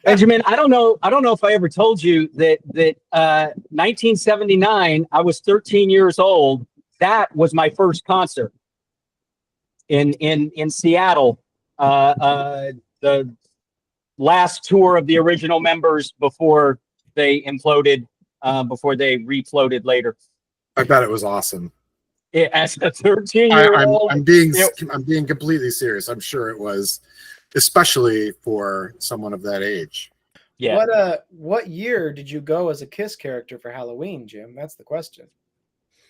Benjamin, I don't know if I ever told you that 1979, I was 13 years old. That was my first concert in Seattle. The last tour of the original members before they imploded, before they refloated later. I bet it was awesome. As a 13-year-old, I'm being completely serious. I'm sure it was, especially for someone of that age. Yeah. What year did you go as a Kiss character for Halloween, Jim? That's the question.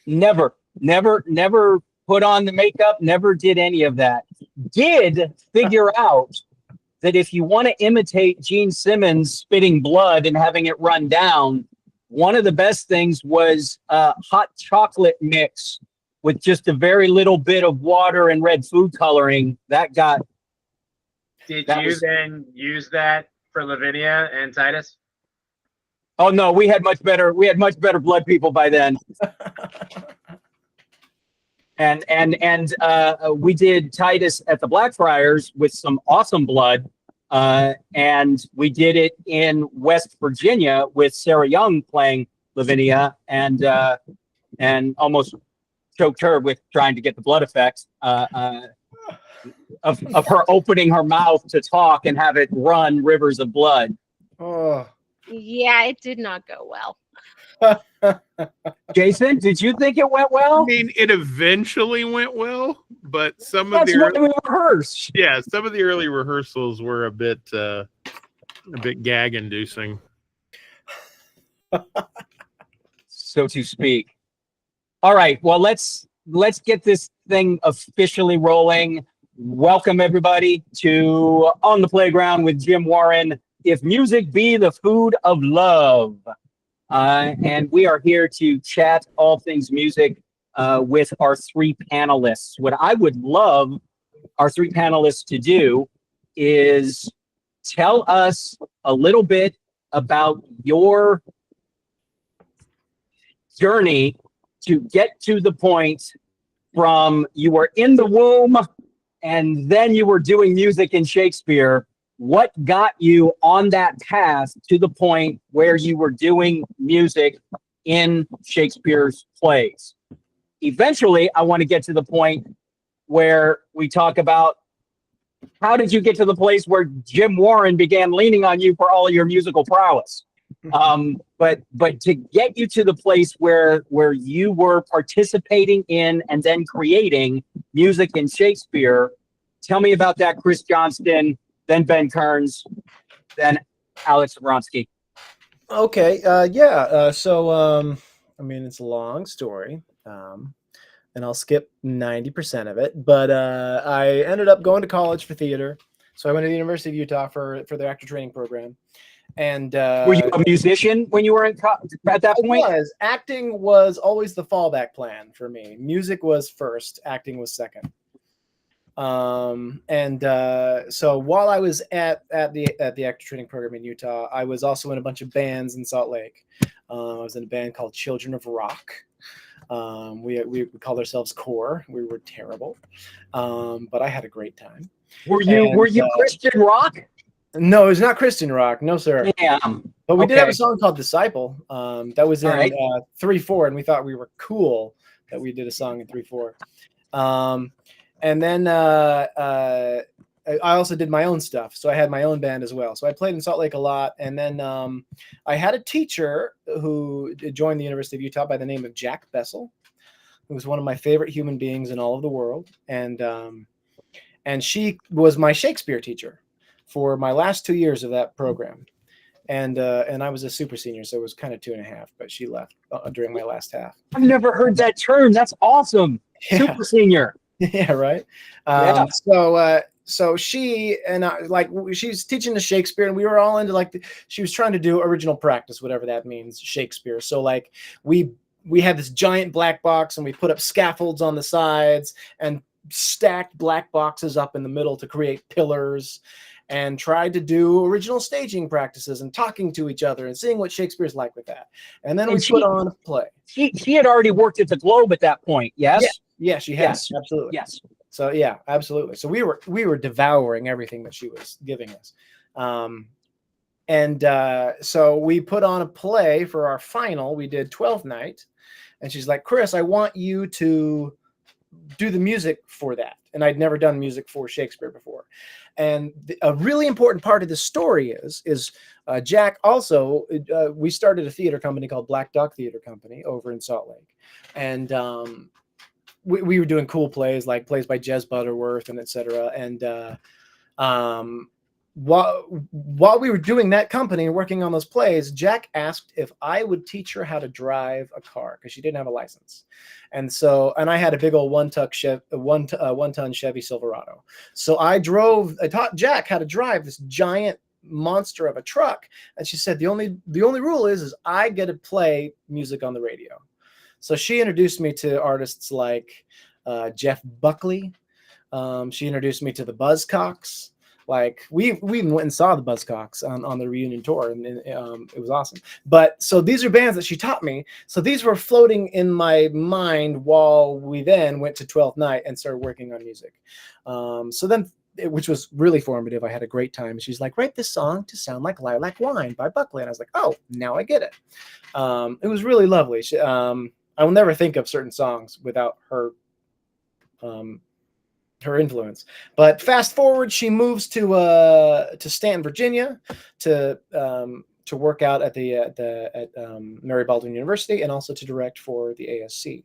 Never put on the makeup. Never did any of that. Did figure out that if you want to imitate Gene Simmons spitting blood and having it run down, one of the best things was a hot chocolate mix with just a very little bit of water and red food coloring. Did you then use that for Lavinia and Titus? Oh no, we had much better blood people by then. And we did Titus at the Blackfriars with some awesome blood. And we did it in West Virginia with Sarah Young playing Lavinia, and almost choked her with trying to get the blood effects of her opening her mouth to talk and have it run rivers of blood. Oh, yeah, it did not go well. Jason, did you think it went well? I mean, it eventually went well, but some of That's what we rehearsed. Yeah, some of the early rehearsals were a bit gag-inducing, so to speak. All right, well, let's get this thing officially rolling. Welcome everybody to On the Playground with Jim Warren. If music be the food of love. And we are here to chat all things music with our three panelists. What I would love our three panelists to do is tell us a little bit about your journey to get to the point from you were in the womb and then you were doing music in Shakespeare. What got you on that path to the point where you were doing music in Shakespeare's plays? Eventually, I want to get to the point where we talk about how did you get to the place where Jim Warren began leaning on you for all of your musical prowess? But to get you to the place where you were participating in and then creating music in Shakespeare, tell me about that, Chris Johnston, then Ben Kearns, then Alex Vronsky. Okay. So, I mean, it's a long story, and I'll skip 90% of it. But I ended up going to college for theater. So I went to the University of Utah for their actor training program. And were you a musician when you were at that point? Acting was always the fallback plan for me. Music was first, acting was second. So while I was at the actor training program in Utah, I was also in a bunch of bands in Salt Lake. I was in a band called Children of Rock. We called ourselves Core. We were terrible, but I had a great time. Were you Christian rock? No, it was not Christian rock. No, sir. Damn. But we did have a song called Disciple. That was in 3/4, and we thought we were cool that we did a song in 3/4. And then I also did my own stuff. So I had my own band as well. So I played in Salt Lake a lot. And then I had a teacher who joined the University of Utah by the name of Jack Bessel, who was one of my favorite human beings in all of the world. And she was my Shakespeare teacher for my last 2 years of that program. And I was a super senior, so it was kind of 2.5, but she left during my last half. I've never heard that term. That's awesome. Yeah. Super senior. Yeah, right. So she and I, she's teaching the Shakespeare, and we were all into she was trying to do original practice, whatever that means, Shakespeare. So we had this giant black box, and we put up scaffolds on the sides and stacked black boxes up in the middle to create pillars, and tried to do original staging practices and talking to each other and seeing what Shakespeare's like with that. And then we put on a play. She had already worked at the Globe at that point. Yes. Yeah, she has. Yes. Absolutely. Yes. So yeah, absolutely. So we were devouring everything that she was giving us. And so we put on a play for our final. We did 12th night. And she's like, Chris, I want you to do the music for that. And I'd never done music for Shakespeare before. And a really important part of the story is Jack also, we started a theater company called Black Duck Theater Company over in Salt Lake. And we were doing cool plays, like plays by Jez Butterworth and et cetera. And while we were doing that company and working on those plays, Jack asked if I would teach her how to drive a car because she didn't have a license. And I had a big old one-ton Chevy Silverado. So I taught Jack how to drive this giant monster of a truck. And she said, the only rule is I get to play music on the radio. So she introduced me to artists like Jeff Buckley. She introduced me to the Buzzcocks. Like we even went and saw the Buzzcocks on the reunion tour, and it was awesome. But so these are bands that she taught me. So these were floating in my mind while we then went to 12th night and started working on music. So then, which was really formative. I had a great time. She's like, write this song to sound like Lilac Wine by Buckley. And I was like, oh, now I get it. It was really lovely. I will never think of certain songs without her influence. But fast forward, she moves to Stanton, Virginia, to work out at Mary Baldwin University and also to direct for the ASC.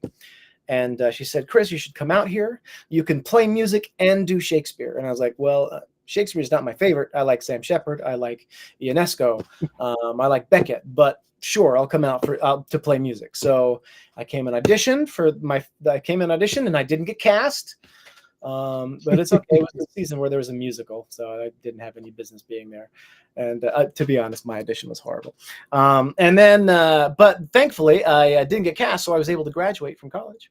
And she said, Chris, you should come out here. You can play music and do Shakespeare. And I was like, well, Shakespeare is not my favorite. I like Sam Shepard. I like Ionesco. I like Beckett. But sure, I'll come out to play music. So I came and auditioned and I didn't get cast. But it's okay. It was a season where there was a musical, so I didn't have any business being there. And to be honest, my audition was horrible. But thankfully, I didn't get cast, so I was able to graduate from college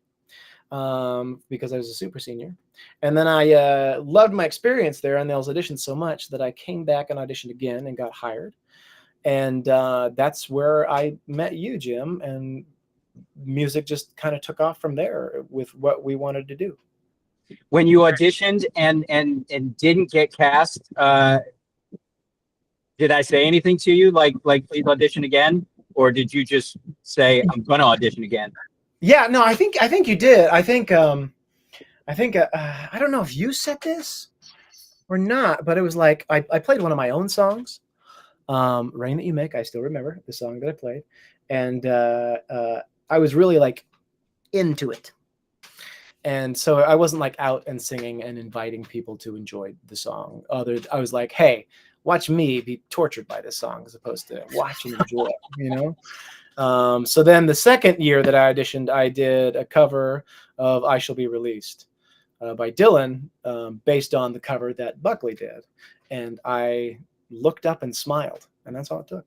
because I was a super senior. And then I loved my experience there and those auditions so much that I came back and auditioned again and got hired. And that's where I met you, Jim. And music just kind of took off from there with what we wanted to do. When you auditioned and didn't get cast, did I say anything to you like please audition again, or did you just say I'm going to audition again? Yeah, no, I think you did. I think I don't know if you said this or not, but it was like I played one of my own songs, "Rain That You Make." I still remember the song that I played, and I was really like into it. And so I wasn't like out and singing and inviting people to enjoy the song. I was like, hey, watch me be tortured by this song as opposed to watch and enjoy it, you know? So then the second year that I auditioned, I did a cover of I Shall Be Released by Dylan based on the cover that Buckley did. And I looked up and smiled, and that's all it took.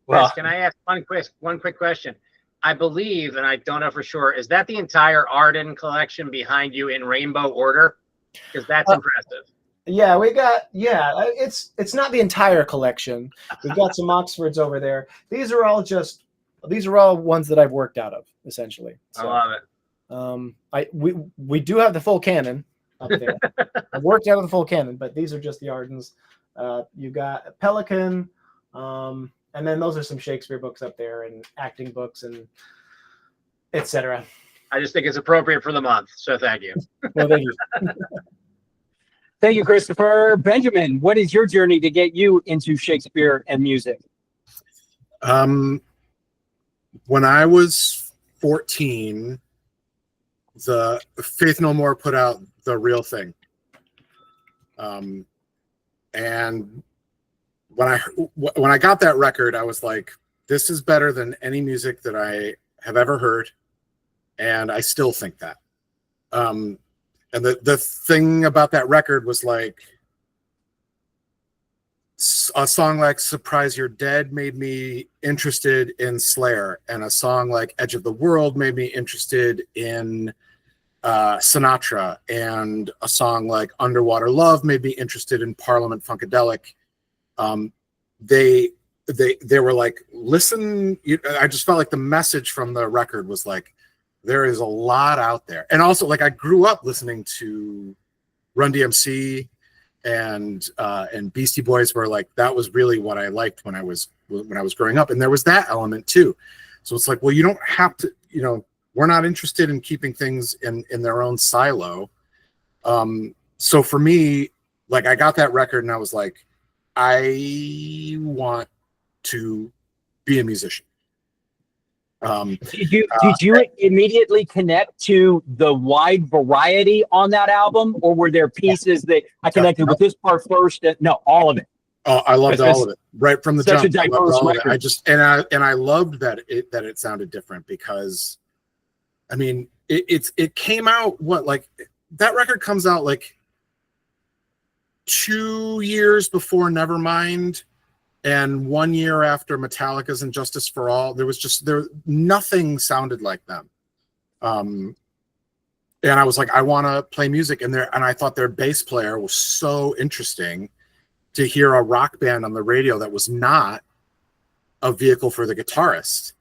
Chris, can I ask one quick question? I believe, and I don't know for sure, is that the entire Arden collection behind you in rainbow order? Because that's impressive. Yeah, it's not the entire collection. We've got some Oxfords over there. These are all ones that I've worked out of, essentially. So, I love it. We do have the full canon up there. I've worked out of the full canon, but these are just the Ardens. You got Pelican, and then those are some Shakespeare books up there and acting books and etc. I just think it's appropriate for the month, so thank you. Well, thank you. Thank you, Christopher. Benjamin, what is your journey to get you into Shakespeare and music? When I was 14, the Faith No More put out The Real Thing. And when I got that record, I was like, this is better than any music that I have ever heard. And I still think that. And the thing about that record was like a song like Surprise You're Dead made me interested in Slayer, and a song like Edge of the World made me interested in Sinatra, and a song like Underwater Love made me interested in Parliament Funkadelic. They were like, listen, I just felt like the message from the record was like, there is a lot out there. And also, like, I grew up listening to Run DMC and Beastie Boys were like, that was really what I liked when I was growing up. And there was that element too. So it's like, well, you don't have to, we're not interested in keeping things in their own silo. So for me, like, I got that record and I was like, I want to be a musician. Did you immediately connect to the wide variety on that album, or were there pieces that I connected with this part first? No, all of it. Oh, I loved all of it right from the such jump. a diverse record. I just and I loved that it sounded different, because, I mean, it came out that record comes out like 2 years before Nevermind, and 1 year after Metallica's And Justice for All. Nothing sounded like them. And I was like, I want to play music, and I thought their bass player was so interesting to hear a rock band on the radio that was not a vehicle for the guitarist.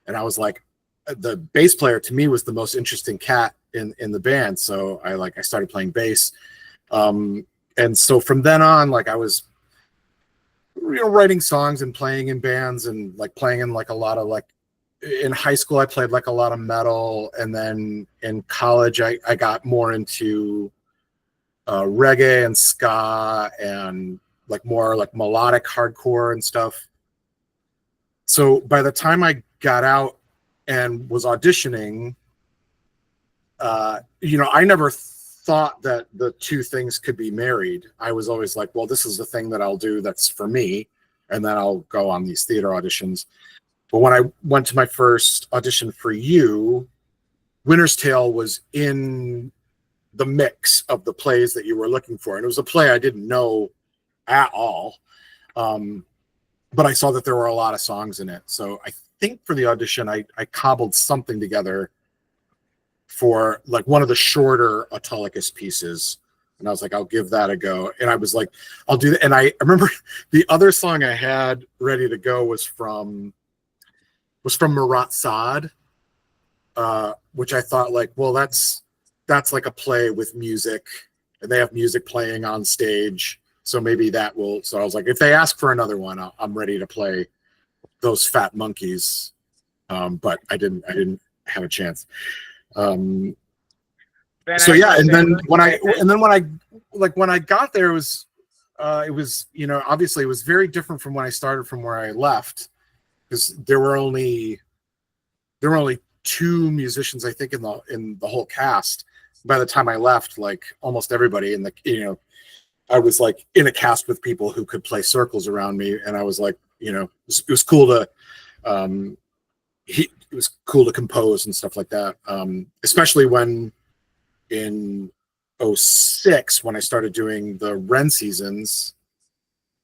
And I was like, the bass player to me was the most interesting cat in the band. So I started playing bass. And so from then on, like, I was writing songs and playing in bands, and like playing in like a lot of, like, in high school I played like a lot of metal, and then in college I got more into reggae and ska and like more like melodic hardcore and stuff. So by the time I got out and was auditioning, I never thought that the two things could be married. I was always like, well, this is the thing that I'll do that's for me, and then I'll go on these theater auditions. But when I went to my first audition for you, Winter's Tale was in the mix of the plays that you were looking for, and it was a play I didn't know at all. But I saw that there were a lot of songs in it. So I think for the audition, I cobbled something together for like one of the shorter Autolycus pieces. And I was like, I'll give that a go. And I was like, I'll do that. And I remember the other song I had ready to go was from Marat Sade, which I thought, like, well, that's like a play with music, and they have music playing on stage. So maybe that will. So I was like, if they ask for another one, I'm ready to play those Fat Monkeys. But I didn't have a chance. So yeah, and then when I got there, it was obviously it was very different from when I started, from where I left, because there were only two musicians, I think, in the whole cast. By the time I left, like, almost everybody in the I was like in a cast with people who could play circles around me, and I was like, it was cool to it was cool to compose and stuff like that. Especially when in 2006, when I started doing the Ren seasons,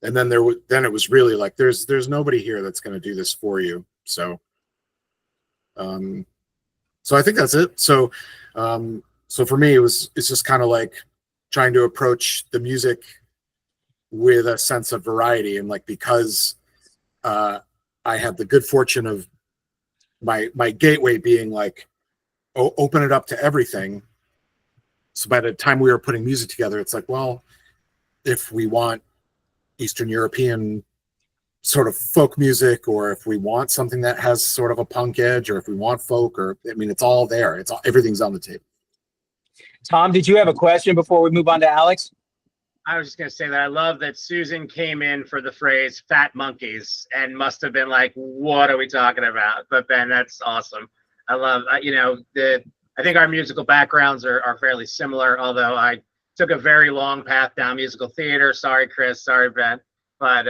and then it was really like, there's nobody here that's going to do this for you. So I think that's it. So for me, it's just kind of like trying to approach the music with a sense of variety. And like, because I had the good fortune of my gateway being like, open it up to everything. So by the time we were putting music together, it's like, well, if we want Eastern European sort of folk music, or if we want something that has sort of a punk edge, or if we want folk, it's all there. Everything's on the table. Tom, did you have a question before we move on to Alex? I was just going to say that I love that Susan came in for the phrase "fat monkeys" and must have been like, what are we talking about? But Ben, that's awesome. I love, I think our musical backgrounds are fairly similar, although I took a very long path down musical theater. Sorry, Chris. Sorry, Ben. But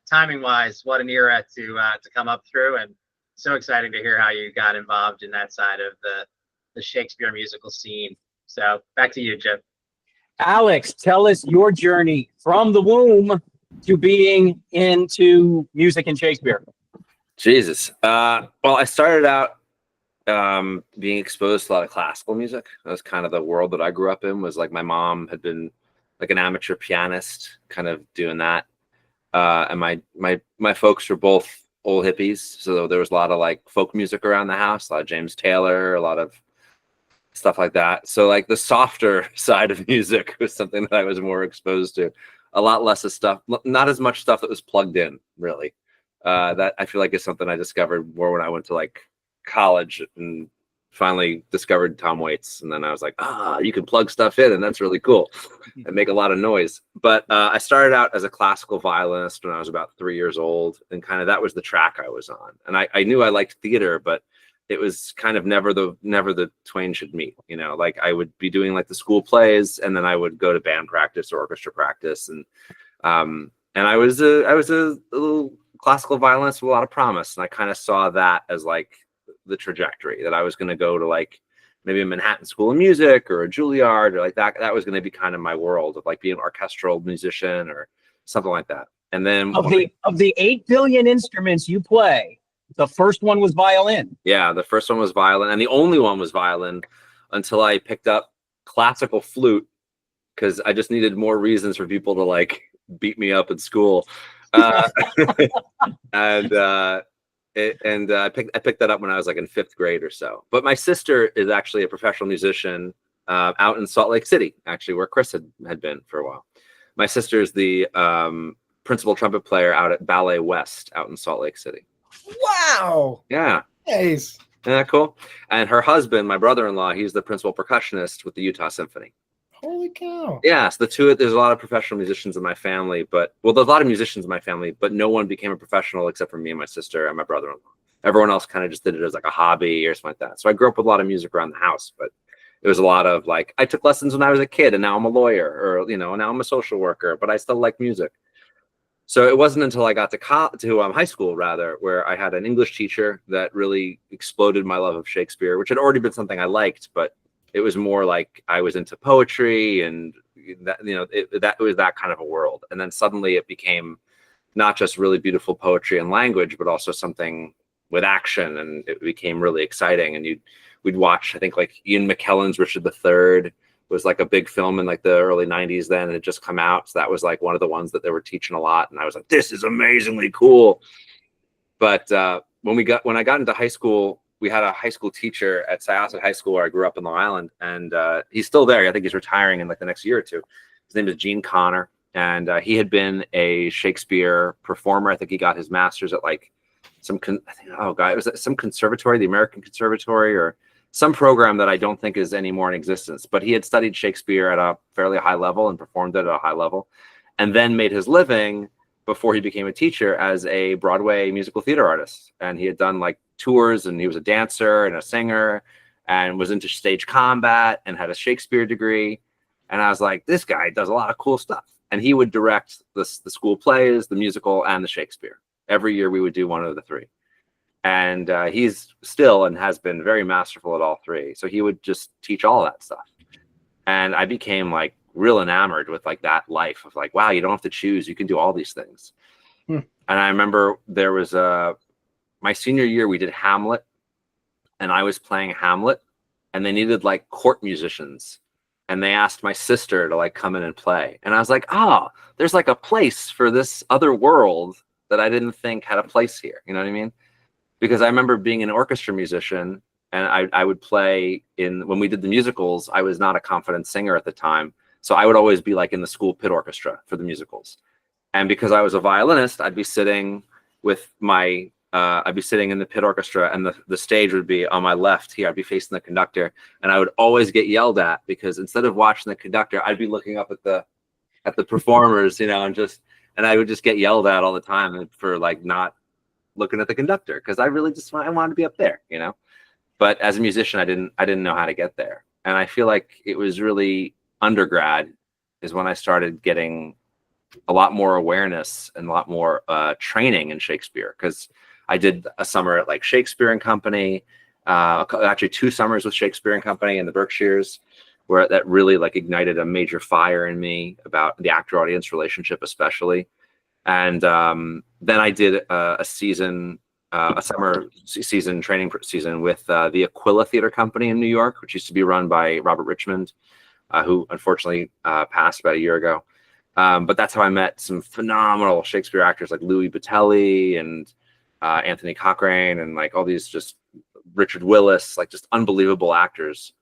timing wise, what an era to come up through, and so exciting to hear how you got involved in that side of the Shakespeare musical scene. So back to you, Jim. Alex, tell us your journey from the womb to being into music and Shakespeare. Jesus. Well, I started out being exposed to a lot of classical music. That was kind of the world that I grew up in. Was like, my mom had been like an amateur pianist, kind of doing that. And my folks were both old hippies, so there was a lot of like folk music around the house, a lot of James Taylor, a lot of stuff like that. So like the softer side of music was something that I was more exposed to. A lot less of stuff, not as much stuff that was plugged in, really. That I feel like is something I discovered more when I went to like college and finally discovered Tom Waits. And then I was like, you can plug stuff in, and that's really cool and make a lot of noise. But I started out as a classical violinist when I was about 3 years old, and kind of that was the track I was on. And I knew I liked theater, but it was kind of never the twain should meet, you know. Like I would be doing like the school plays, and then I would go to band practice or orchestra practice, and I was a little classical violinist with a lot of promise, and I kind of saw that as like the trajectory that I was going to go to, like maybe a Manhattan School of Music or a Juilliard, or like that was going to be kind of my world of like being an orchestral musician or something like that. And then of the 8 billion instruments you play, the first one was violin. Yeah, the first one was violin, and the only one was violin until I picked up classical flute, because I just needed more reasons for people to like beat me up at school. I picked that up when I was like in 5th grade or so. But my sister is actually a professional musician out in Salt Lake City, actually, where Chris had been for a while. My sister is the principal trumpet player out at Ballet West out in Salt Lake City. Wow. Yeah. Nice. Isn't that cool? And her husband, my brother-in-law, he's the principal percussionist with the Utah Symphony. Holy cow. Yeah, so there's a lot of professional musicians in my family, there's a lot of musicians in my family, but no one became a professional except for me and my sister and my brother-in-law. Everyone else kind of just did it as like a hobby or something like that. So I grew up with a lot of music around the house, but it was a lot of like, I took lessons when I was a kid and now I'm a lawyer, or, you know, now I'm a social worker, but I still like music. So it wasn't until I got to high school, rather, where I had an English teacher that really exploded my love of Shakespeare, which had already been something I liked, but it was more like I was into poetry, and that, you know, it was that kind of a world. And then suddenly it became not just really beautiful poetry and language, but also something with action, and it became really exciting. And we'd watch, I think, like Ian McKellen's Richard III was like a big film in like the early 90s then, and it had just come out. So that was like one of the ones that they were teaching a lot. And I was like, this is amazingly cool. But when I got into high school, we had a high school teacher at Syosset High School where I grew up in Long Island, and he's still there. I think he's retiring in like the next year or two. His name is Gene Connor, and he had been a Shakespeare performer. I think he got his master's at like it was some conservatory, the American Conservatory, or some program that I don't think is anymore in existence. But he had studied Shakespeare at a fairly high level and performed it at a high level, and then made his living before he became a teacher as a Broadway musical theater artist. And he had done like tours, and he was a dancer and a singer and was into stage combat and had a Shakespeare degree. And I was like, this guy does a lot of cool stuff. And he would direct the school plays, the musical, and the Shakespeare. Every year we would do one of the three. And he's still and has been very masterful at all three. So he would just teach all that stuff. And I became like real enamored with like that life of like, wow, you don't have to choose. You can do all these things. And I remember there was my senior year, we did Hamlet, and I was playing Hamlet, and they needed like court musicians. And they asked my sister to like come in and play. And I was like, there's like a place for this other world that I didn't think had a place here. You know what I mean? Because I remember being an orchestra musician, and I would play when we did the musicals, I was not a confident singer at the time. So I would always be like in the school pit orchestra for the musicals. And because I was a violinist, I'd be sitting with I'd be sitting in the pit orchestra, and the stage would be on my left here. I'd be facing the conductor, and I would always get yelled at because instead of watching the conductor, I'd be looking up at the performers, you know, and I would just get yelled at all the time for like not looking at the conductor, because I really I wanted to be up there, you know. But as a musician, I didn't know how to get there. And I feel like it was really undergrad is when I started getting a lot more awareness and a lot more training in Shakespeare, because I did a summer at like Shakespeare and Company, actually 2 summers with Shakespeare and Company in the Berkshires, where that really like ignited a major fire in me about the actor-audience relationship, especially. And then I did a summer season training season with the Aquila Theater Company in New York, which used to be run by Robert Richmond, who unfortunately passed about a year ago. But that's how I met some phenomenal Shakespeare actors like Louis Batelli and Anthony Cochrane, and like all these just Richard Willis, like just unbelievable actors.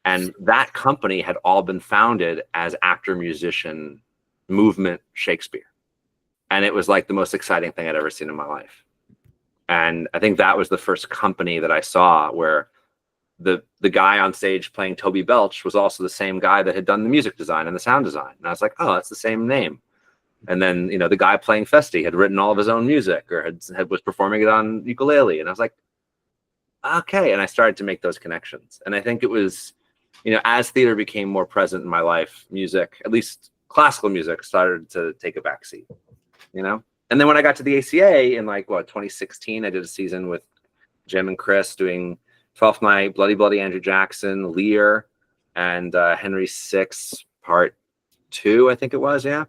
And that company had all been founded as actor musician movement Shakespeare. And it was like the most exciting thing I'd ever seen in my life. And I think that was the first company that I saw where the guy on stage playing Toby Belch was also the same guy that had done the music design and the sound design. And I was like, oh, that's the same name. And then, you know, the guy playing Festi had written all of his own music or was performing it on ukulele. And I was like, okay. And I started to make those connections. And I think it was, you know, as theater became more present in my life, music, at least classical music, started to take a backseat, you know? And then when I got to the ACA in like, 2016, I did a season with Jim and Chris doing 12th Night, Bloody Bloody Andrew Jackson, Lear, and Henry VI, Part 2, I think it was, yeah.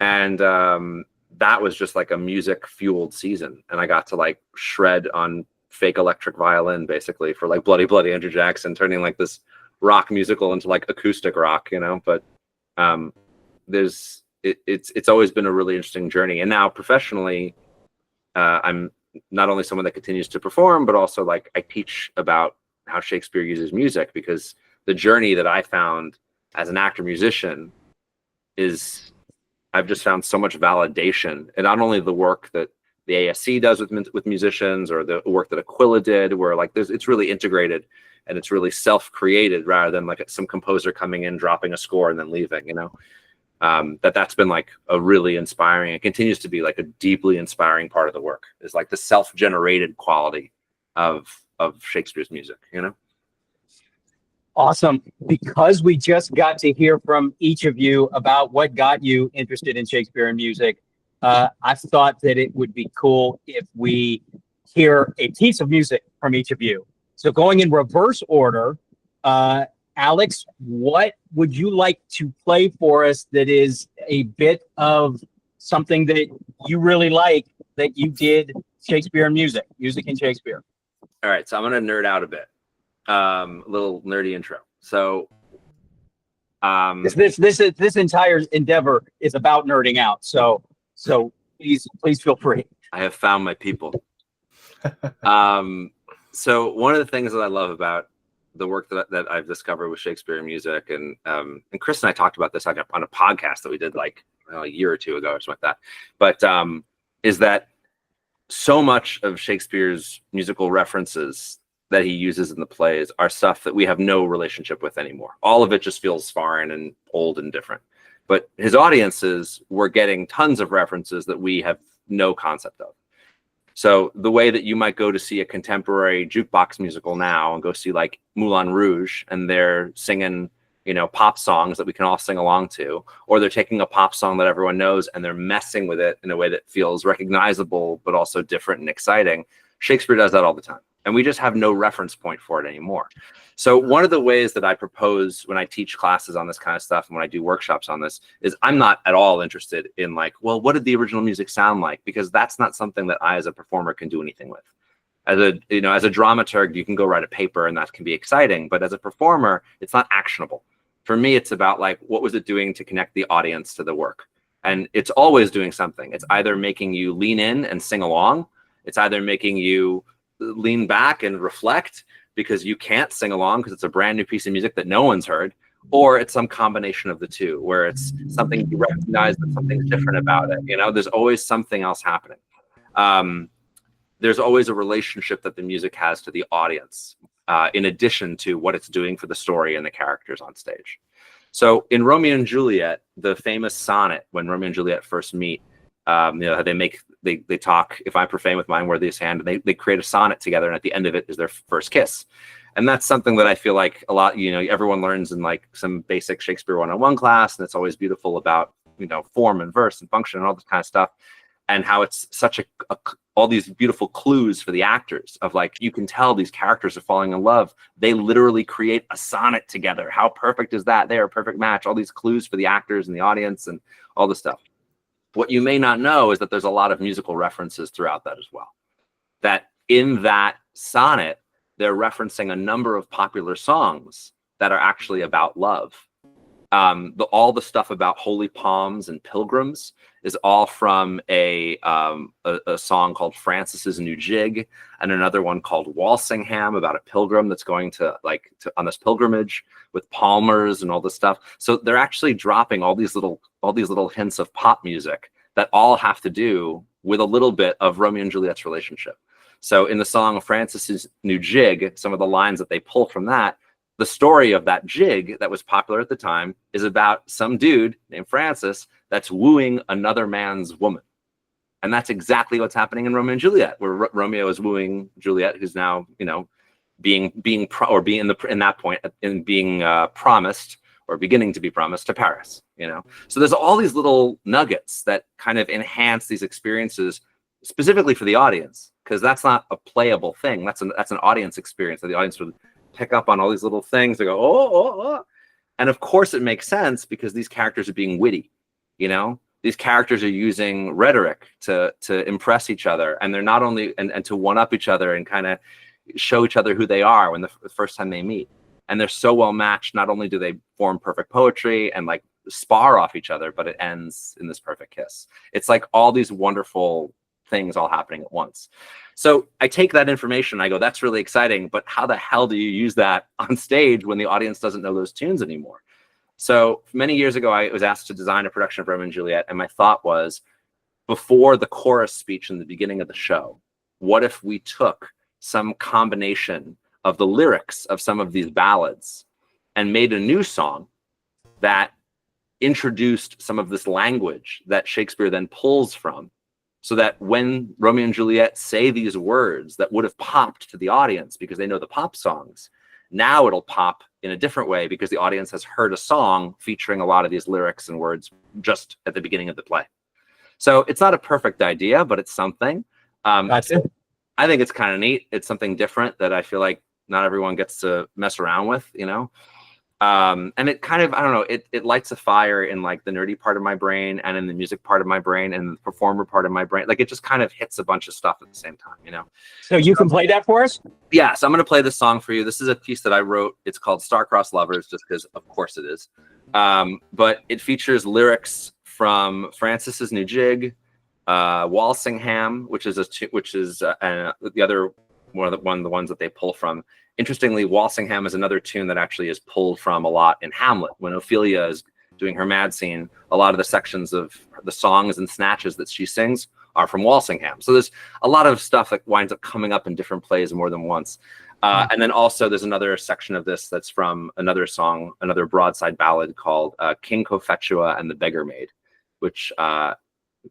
And that was just like a music-fueled season. And I got to like shred on fake electric violin, basically, for like Bloody Bloody Andrew Jackson, turning like this rock musical into like acoustic rock, you know? But it's always been a really interesting journey. And now professionally, I'm not only someone that continues to perform, but also like I teach about how Shakespeare uses music, because the journey that I found as an actor musician is I've just found so much validation, and not only the work that the ASC does with musicians, or the work that Aquila did, where like it's really integrated and it's really self-created rather than like some composer coming in, dropping a score and then leaving, you know. That's been like a really inspiring, it continues to be like a deeply inspiring part of the work, is like the self-generated quality of Shakespeare's music, you know. Awesome. Because we just got to hear from each of you about what got you interested in Shakespeare and music, I thought that it would be cool if we hear a piece of music from each of you. So going in reverse order, Alex, what would you like to play for us that is a bit of something that you really like, that you did Shakespeare and music and Shakespeare? All right, so I'm going to nerd out a bit. A little nerdy intro. So this entire endeavor is about nerding out. So please feel free. I have found my people. So one of the things that I love about the work that I've discovered with Shakespeare and music, and Chris and I talked about this on a podcast that we did like a year or two ago or something like that, but is that so much of Shakespeare's musical references that he uses in the plays are stuff that we have no relationship with anymore. All of it just feels foreign and old and different. But his audiences were getting tons of references that we have no concept of. So the way that you might go to see a contemporary jukebox musical now and go see like Moulin Rouge, and they're singing, you know, pop songs that we can all sing along to, or they're taking a pop song that everyone knows and they're messing with it in a way that feels recognizable, but also different and exciting. Shakespeare does that all the time. And we just have no reference point for it anymore. So one of the ways that I propose when I teach classes on this kind of stuff and when I do workshops on this is I'm not at all interested in like, well, what did the original music sound like? Because that's not something that I as a performer can do anything with. As a dramaturg, you can go write a paper and that can be exciting. But as a performer, it's not actionable. For me, it's about like, what was it doing to connect the audience to the work? And it's always doing something. It's either making you lean in and sing along. It's either making you lean back and reflect because you can't sing along because it's a brand new piece of music that no one's heard, or it's some combination of the two where it's something you recognize but something's different about it. You know, there's always something else happening. There's always a relationship that the music has to the audience, in addition to what it's doing for the story and the characters on stage. So in Romeo and Juliet, the famous sonnet, when Romeo and Juliet first meet, you know, they talk, if I profane with my unworthiest hand, and they create a sonnet together, and at the end of it is their first kiss. And that's something that I feel like a lot, you know, everyone learns in like some basic Shakespeare 101 class, and it's always beautiful about, you know, form and verse and function and all this kind of stuff, and how it's such all these beautiful clues for the actors of like, you can tell these characters are falling in love. They literally create a sonnet together. How perfect is that? They are a perfect match. All these clues for the actors and the audience and all this stuff. What you may not know is that there's a lot of musical references throughout that as well. That in that sonnet, they're referencing a number of popular songs that are actually about love. All the stuff about holy palms and pilgrims is all from a song called Francis's New Jig, and another one called Walsingham about a pilgrim that's going on this pilgrimage with palmers and all this stuff. So they're actually dropping all these little hints of pop music that all have to do with a little bit of Romeo and Juliet's relationship. So in the song Francis's New Jig, some of the lines that they pull from that, the story of that jig that was popular at the time is about some dude named Francis that's wooing another man's woman. And that's exactly what's happening in Romeo and Juliet, where Romeo is wooing Juliet, who's now, being promised or beginning to be promised to Paris, So there's all these little nuggets that kind of enhance these experiences specifically for the audience, because that's not a playable thing. That's an audience experience that the audience would pick up on all these little things. They go, oh. And of course it makes sense because these characters are being witty, These characters are using rhetoric to impress each other, and they're not only and to one up each other and kind of show each other who they are when the first time they meet. And they're so well matched. Not only do they form perfect poetry and like spar off each other, but it ends in this perfect kiss. It's like all these wonderful things all happening at once. So I take that information, I go, that's really exciting, but how the hell do you use that on stage when the audience doesn't know those tunes anymore? So many years ago, I was asked to design a production of Romeo and Juliet, and my thought was, before the chorus speech in the beginning of the show, what if we took some combination of the lyrics of some of these ballads and made a new song that introduced some of this language that Shakespeare then pulls from, so that when Romeo and Juliet say these words that would have popped to the audience because they know the pop songs, now it'll pop in a different way because the audience has heard a song featuring a lot of these lyrics and words just at the beginning of the play. So it's not a perfect idea, but it's something. Gotcha. I think it's kind of neat. It's something different that I feel like not everyone gets to mess around with, and it kind of, I don't know, it lights a fire in like the nerdy part of my brain and in the music part of my brain and the performer part of my brain. Like it just kind of hits a bunch of stuff at the same time, So you can play that for us? Yeah, so I'm going to play this song for you. This is a piece that I wrote. It's called Star-Crossed Lovers, just because of course it is. But it features lyrics from Francis's New Jig, Walsingham, which is the other one of the ones that they pull from. Interestingly, Walsingham is another tune that actually is pulled from a lot in Hamlet. When Ophelia is doing her mad scene, a lot of the sections of the songs and snatches that she sings are from Walsingham. So there's a lot of stuff that winds up coming up in different plays more than once. And then also there's another section of this that's from another song, another broadside ballad called King Cophetua and the Beggar Maid, which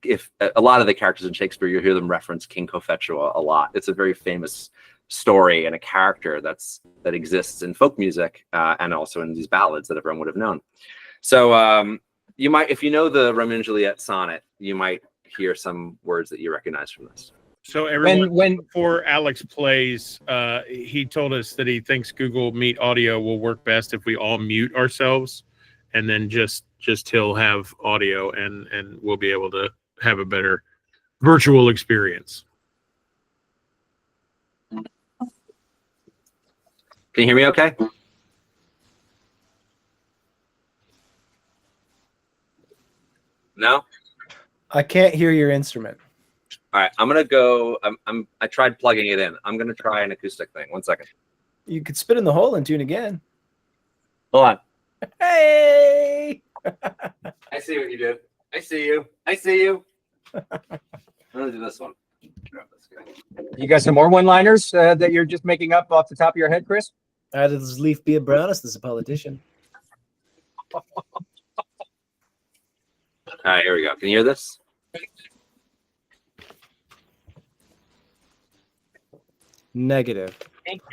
if a lot of the characters in Shakespeare, you hear them reference King Cophetua a lot. It's a very famous story and a character that exists in folk music and also in these ballads that everyone would have known. So you might, if you know the Romeo and Juliet sonnet, you might hear some words that you recognize from this. So everyone, before Alex plays, he told us that he thinks Google Meet audio will work best if we all mute ourselves, and then just he'll have audio, and we'll be able to have a better virtual experience. Can you hear me okay? No? I can't hear your instrument. All right, I'm gonna go. I tried plugging it in. I'm gonna try an acoustic thing. 1 second. You could spit in the hole and tune again. Hold on. Hey! I see what you did. I see you. I see you. I'm gonna do this one. Grab this guy. You got some more one-liners that you're just making up off the top of your head, Chris? How does Leaf be a brownest as a politician? All right, here we go. Can you hear this? Negative.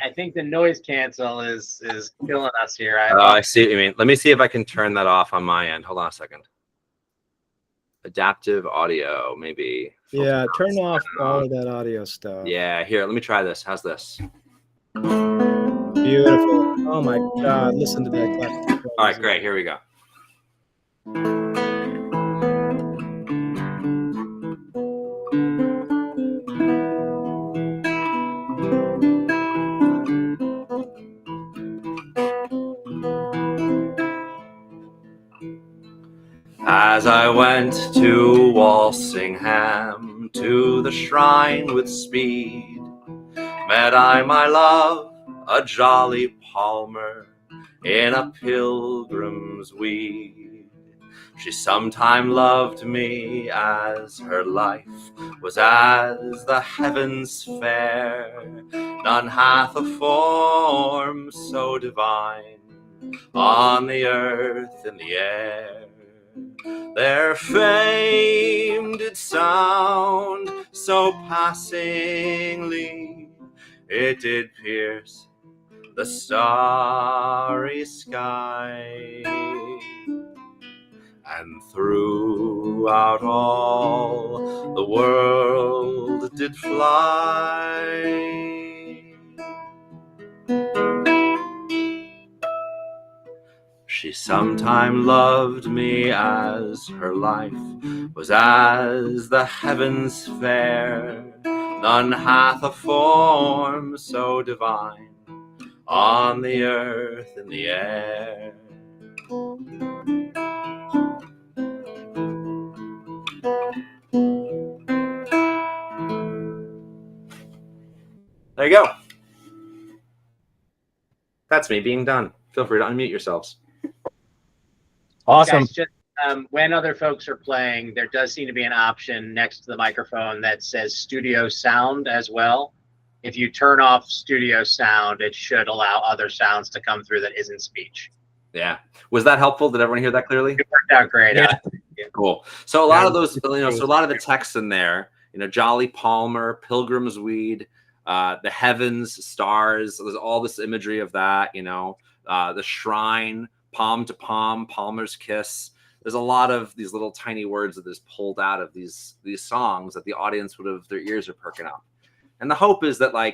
I think the noise cancel is killing us here. I see what you mean. Let me see if I can turn that off on my end. Hold on a second. Adaptive audio, maybe. Yeah, turn off all of that audio stuff. Yeah, here, let me try this. How's this? Beautiful. Oh my God, listen to that. All right, great. Here we go. As I went to Walsingham, to the shrine with speed, met I my love, a jolly palmer, in a pilgrim's weed. She sometime loved me as her life was as the heavens fair. None hath a form so divine on the earth in the air. Their fame did sound so passingly, it did pierce the starry sky, and throughout all the world did fly. She sometime loved me as her life was as the heavens fair. None hath a form so divine on the earth in the air. There you go. That's me being done. Feel free to unmute yourselves. Awesome. Guys, just when other folks are playing, there does seem to be an option next to the microphone that says studio sound as well. If you turn off studio sound, it should allow other sounds to come through that isn't speech. Yeah. Was that helpful? Did everyone hear that clearly? It worked out great. Yeah. Cool. So a lot of those, so a lot of the text in there, Jolly Palmer, Pilgrim's Weed, the heavens, stars, there's all this imagery of that, the shrine, palm to palm, Palmer's kiss. There's a lot of these little tiny words that is pulled out of these songs that the audience their ears are perking up. And the hope is that, I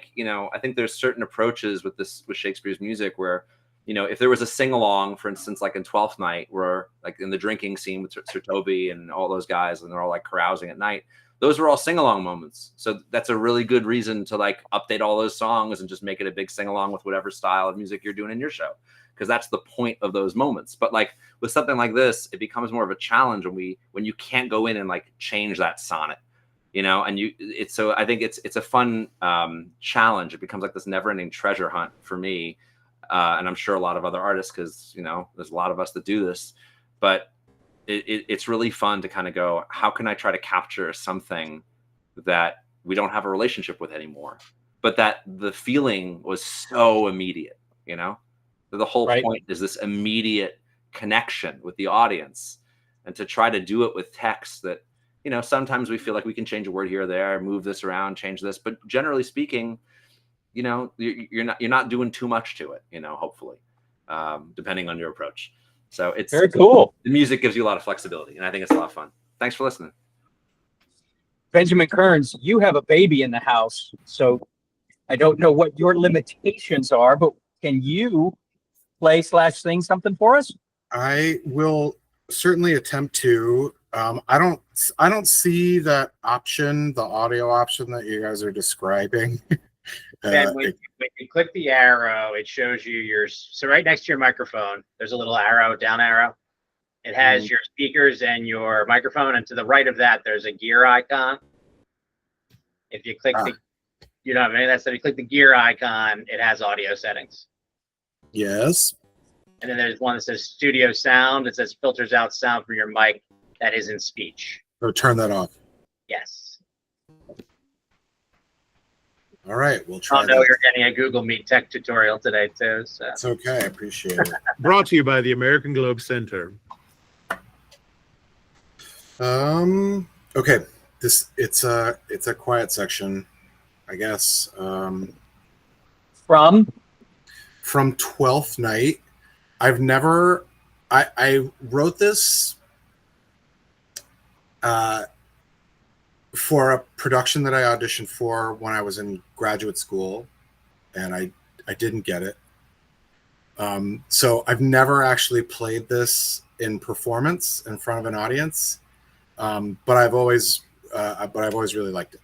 think there's certain approaches with Shakespeare's music where, if there was a sing-along, for instance, like in Twelfth Night, where like in the drinking scene with Sir Toby and all those guys, and they're all like carousing at night, those were all sing-along moments. So that's a really good reason to update all those songs and just make it a big sing-along with whatever style of music you're doing in your show, because that's the point of those moments. But with something like this, it becomes more of a challenge when you can't go in and change that sonnet. So I think it's a fun challenge. It becomes like this never-ending treasure hunt for me, and I'm sure a lot of other artists, because there's a lot of us that do this. But it's really fun to kind of go, how can I try to capture something that we don't have a relationship with anymore, but that the feeling was so immediate. The whole point is this immediate connection with the audience, and to try to do it with text that. Sometimes we feel like we can change a word here or there, move this around, change this, but generally speaking, you're not doing too much to it, hopefully, depending on your approach. So it's very cool. The music gives you a lot of flexibility, and I think it's a lot of fun. Thanks for listening. Benjamin Kearns, you have a baby in the house, so I don't know what your limitations are, but can you play/sing something for us? I will certainly attempt to. I don't see that option, the audio option that you guys are describing. And when you click the arrow, it shows you so right next to your microphone, there's a little arrow, down arrow. It has your speakers and your microphone, and to the right of that, there's a gear icon. If you click if you click the gear icon, it has audio settings. Yes. And then there's one that says studio sound. It says filters out sound from your mic that isn't speech. Or turn that off. Yes. All right, we'll try. I know you're getting a Google Meet tech tutorial today too. So it's okay. I appreciate it. Brought to you by the American Globe Center. Okay. It's a quiet section, I guess. From Twelfth Night. I wrote this for a production that I auditioned for when I was in graduate school, and I didn't get it. So I've never actually played this in performance in front of an audience, but I've always really liked it.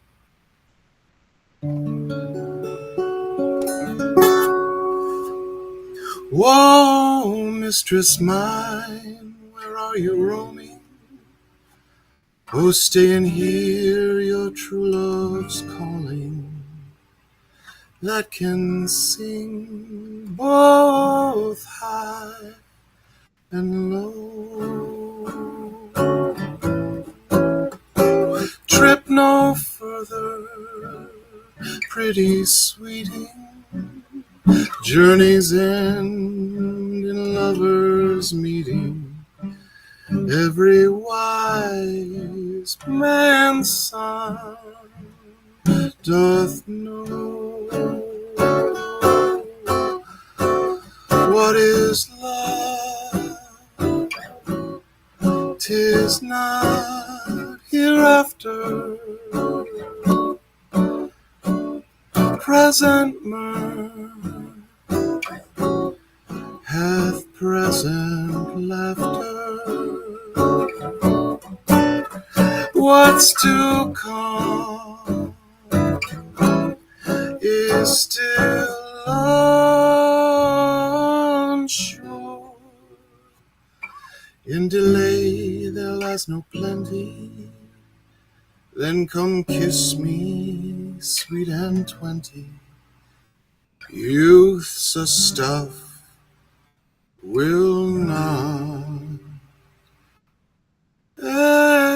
Whoa, mistress mine, where are you roaming? Oh, stay and hear your true love's calling, that can sing both high and low. Trip no further, pretty sweeting. Journeys end in lovers' meeting. Every wise man's son doth know what is love. 'Tis not hereafter. Present mirth hath present laughter. What's to come is still unsure. In delay there lies no plenty. Then come kiss me, sweet and 20. Youth's a stuff will not endure.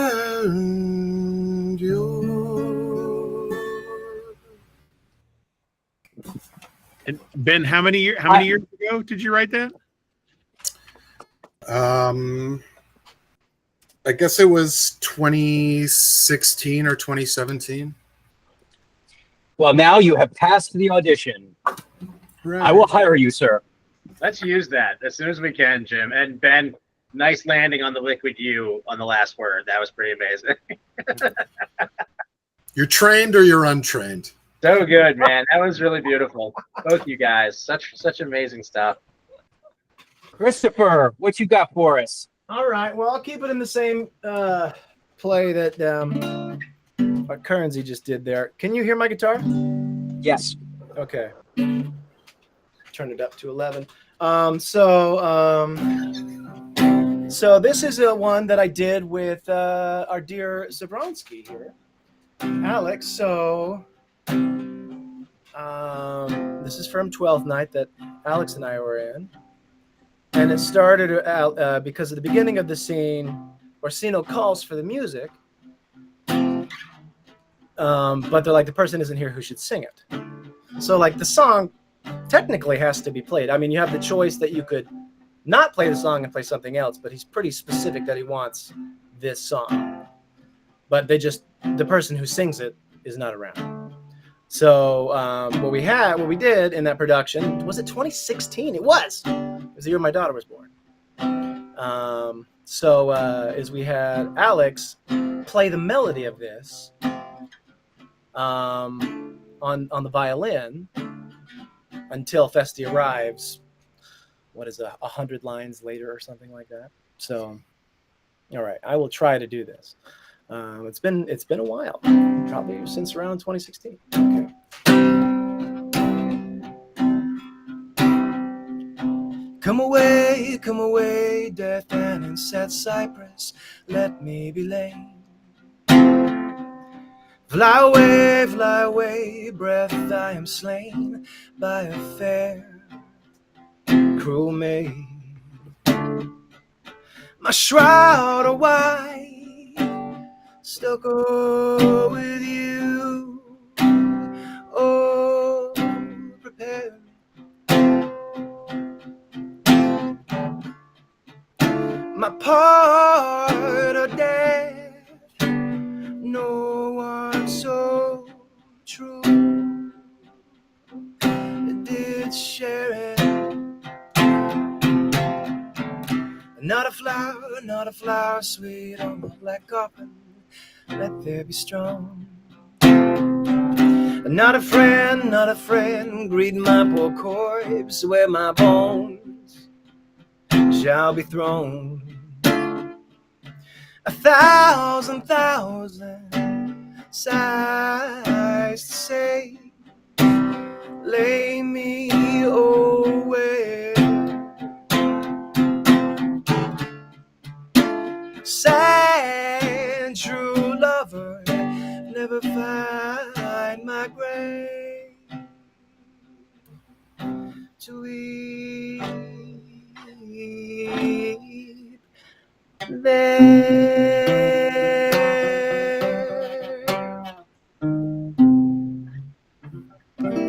And Ben, how many years ago did you write that? I guess it was 2016 or 2017. Well, now you have passed the audition. Right. I will hire you, sir. Let's use that as soon as we can, Jim. And Ben, nice landing on the liquid U on the last word. That was pretty amazing. You're trained or you're untrained? So good, man. That was really beautiful. Both you guys. Such amazing stuff. Christopher, what you got for us? All right. Well, I'll keep it in the same play that what Currency just did there. Can you hear my guitar? Yes. Okay. Turn it up to 11. So this is a one that I did with our dear Zabronsky here, Alex. So this is from 12th Night that Alex and I were in. And it started out because at the beginning of the scene, Orsino calls for the music, but they're like, the person isn't here who should sing it. So like the song technically has to be played. I mean, you have the choice that you could not play the song and play something else, but he's pretty specific that he wants this song. But the person who sings it is not around. So what we did in that production, was it 2016? It was the year my daughter was born. Is we had Alex play the melody of this on the violin until Festi arrives. What is 100 lines later or something like that? So, all right, I will try to do this. It's been a while, probably since around 2016. Okay. Come away, death and inset cypress, let me be lame. Fly away, breath, I am slain by a fair, cruel maid. My shroud of white, stuck with you. Oh, prepare me. My part of death, no one so true did share it. Not a flower, sweet on the black coffin, let there be strong. Not a friend, greet my poor corpse where my bones shall be thrown. 1,000 sighs to say, lay me away. Sad, true. sweep there.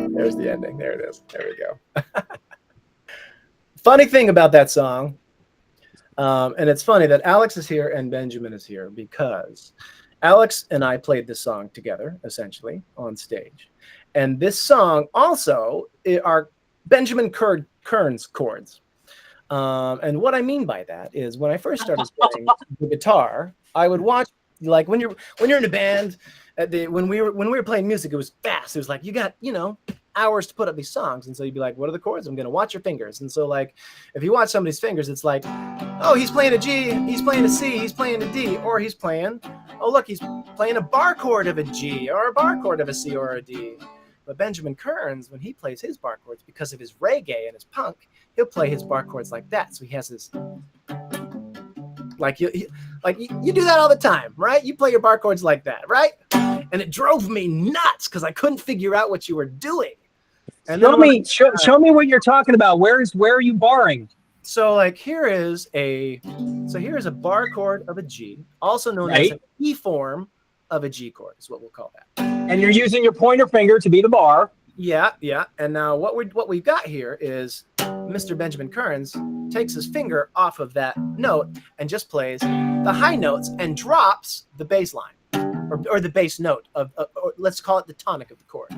There's the ending. There it is. There we go. Funny thing about that song, and it's funny that Alex is here and Benjamin is here because Alex and I played this song together, essentially, on stage. And this song also are Benjamin Kern's chords. And what I mean by that is when I first started playing the guitar, I would watch, like when you're in a band, when we were playing music, it was fast. It was like you got, hours to put up these songs, and so you'd be like, what are the chords? I'm gonna watch your fingers. And so, like, if you watch somebody's fingers, it's like, oh, he's playing a G, he's playing a C, he's playing a D, or he's playing, oh look, he's playing a bar chord of a G or a bar chord of a C or a D. But Benjamin Kearns, when he plays his bar chords, because of his reggae and his punk, he'll play his bar chords like that. So he has this, like you do that all the time, right? You play your bar chords like that, right? And it drove me nuts because I couldn't figure out what you were doing. And show me what you're talking about. Where are you barring? So like here's a bar chord of a G, also known as an E form of a G chord is what we'll call that. And you're using your pointer finger to be the bar. Yeah. And now what we've got here is Mr. Benjamin Kearns takes his finger off of that note and just plays the high notes and drops the bass line. Or the bass note or let's call it the tonic of the chord.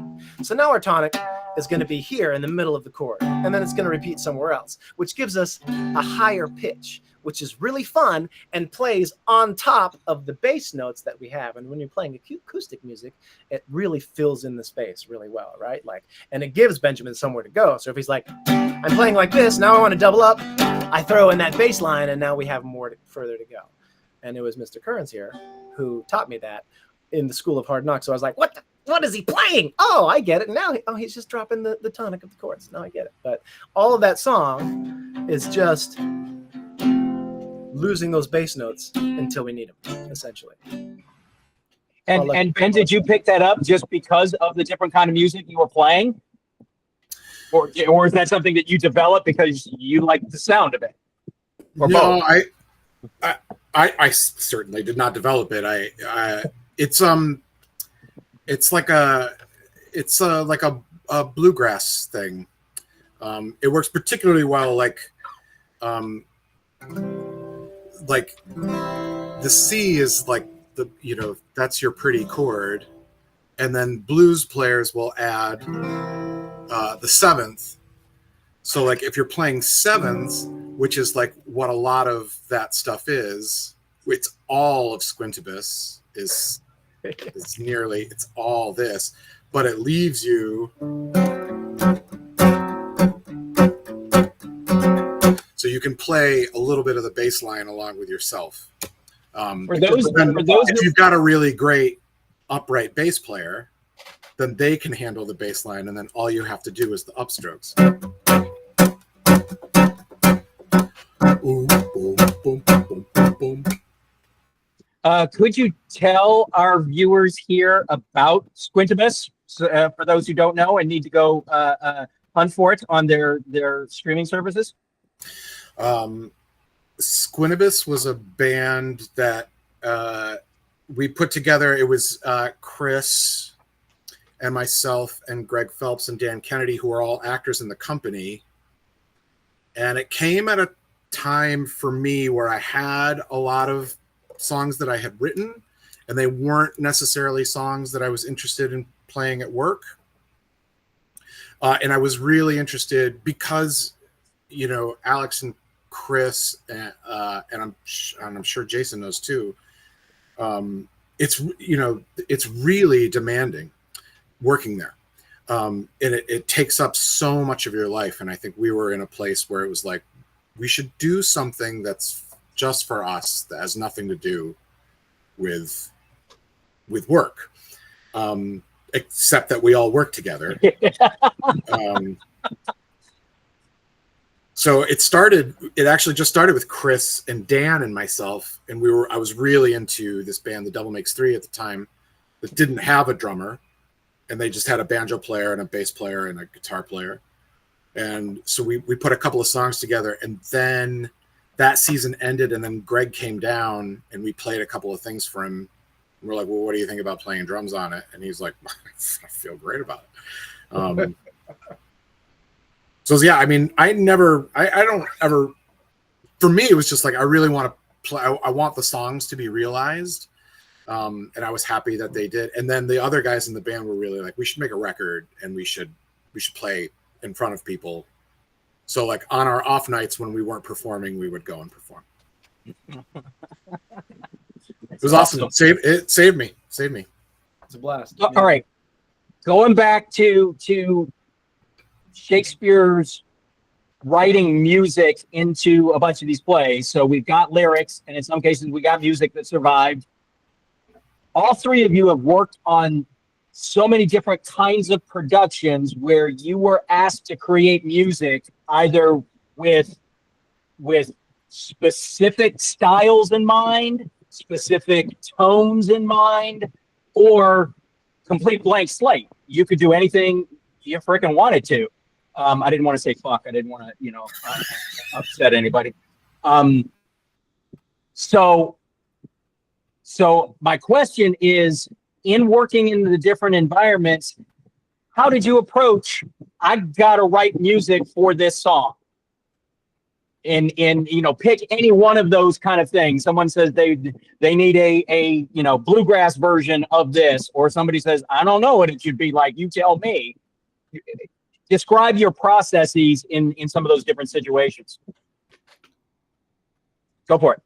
So now our tonic is going to be here in the middle of the chord, and then it's going to repeat somewhere else, which gives us a higher pitch, which is really fun and plays on top of the bass notes that we have. And when you're playing acoustic music, it really fills in the space really well, right? And it gives Benjamin somewhere to go. So if he's like, I'm playing like this, now I want to double up, I throw in that bass line, and now we have further to go. And it was Mr. Kearns here who taught me that in the School of Hard Knocks. So I was like, what is he playing? Oh, I get it. Now he's just dropping the tonic of the chords. Now I get it. But all of that song is just losing those bass notes until we need them, essentially. And did you pick that up just because of the different kind of music you were playing? Or is that something that you developed because you like the sound of it? Or no, both? I certainly did not develop it. It's like a bluegrass thing. It works particularly well like the C is like that's your pretty chord, and then blues players will add the seventh. So like if you're playing sevenths, which is like what a lot of that stuff is, it's all of Squintibus it's all this, but it leaves you so you can play a little bit of the bass line along with yourself. If you've got a really great upright bass player, then they can handle the bass line, and then all you have to do is the upstrokes. Boom, boom, boom, boom, boom, boom. Could you tell our viewers here about Squintibus for those who don't know and need to go hunt for it on their streaming services? Squintibus was a band that we put together. It was Chris and myself and Greg Phelps and Dan Kennedy, who are all actors in the company. And it came at a time for me where I had a lot of songs that I had written, and they weren't necessarily songs that I was interested in playing at work. And I was really interested because, Alex and Chris and I'm sure Jason knows too. It's really demanding working there. And it takes up so much of your life. And I think we were in a place where it was like, we should do something that's just for us, that has nothing to do with work, except that we all work together. So it actually just started with Chris and Dan and myself, and I was really into this band, The Devil Makes Three at the time, that didn't have a drummer, and they just had a banjo player and a bass player and a guitar player. And so we put a couple of songs together, and then that season ended, and then Greg came down and we played a couple of things for him. And we're like, well, what do you think about playing drums on it? And he's like, I feel great about it. So yeah, I mean, I don't ever, for me, it was just like, I really want to play. I want the songs to be realized. And I was happy that they did. And then the other guys in the band were really like, we should make a record and we should play in front of people. So like on our off nights when we weren't performing, we would go and perform. It was awesome. It saved me. It's a blast. All right. Going back to Shakespeare's writing music into a bunch of these plays. So we've got lyrics, and in some cases we got music that survived. All three of you have worked on so many different kinds of productions where you were asked to create music either with specific styles in mind, specific tones in mind, or complete blank slate. You could do anything you freaking wanted to. I didn't want to say fuck. I didn't want to, upset anybody. So my question is, in working in the different environments, how did you approach, I got to write music for this song? And pick any one of those kind of things. Someone says they need a bluegrass version of this, or somebody says, I don't know what it should be like, you tell me. Describe your processes in some of those different situations. Go for it.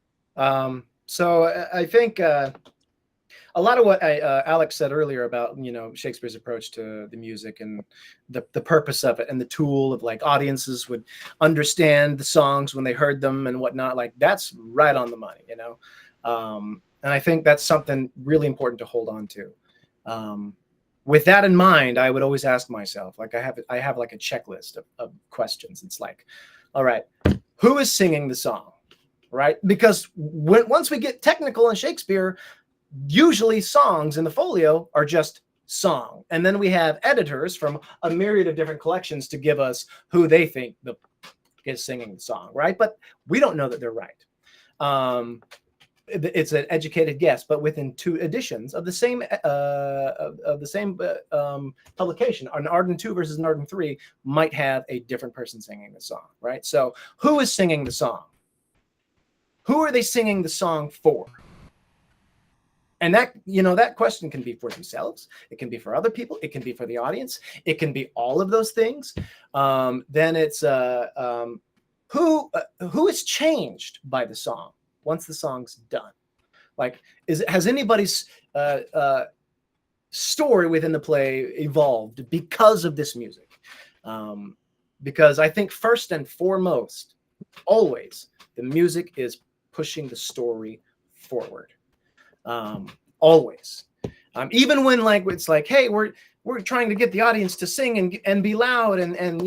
So I think a lot of what Alex said earlier about Shakespeare's approach to the music and the purpose of it and the tool of like audiences would understand the songs when they heard them and whatnot, like that's right on the money, and I think that's something really important to hold on to. With that in mind, I would always ask myself, like I have like a checklist of questions. It's like, all right, who is singing the song, right? Because once we get technical in Shakespeare, usually songs in the folio are just song. And then we have editors from a myriad of different collections to give us who they think is singing the song, right? But we don't know that they're right. It's an educated guess, but within 2 editions of the same publication, an Arden 2 versus an Arden 3 might have a different person singing the song, right? So who is singing the song? Who are they singing the song for? And that question can be for themselves. It can be for other people. It can be for the audience. It can be all of those things. Then it's who is changed by the song once the song's done. Like, has anybody's story within the play evolved because of this music? Because I think first and foremost, always the music is pushing the story forward. Always, even when like it's like, hey, we're trying to get the audience to sing and be loud and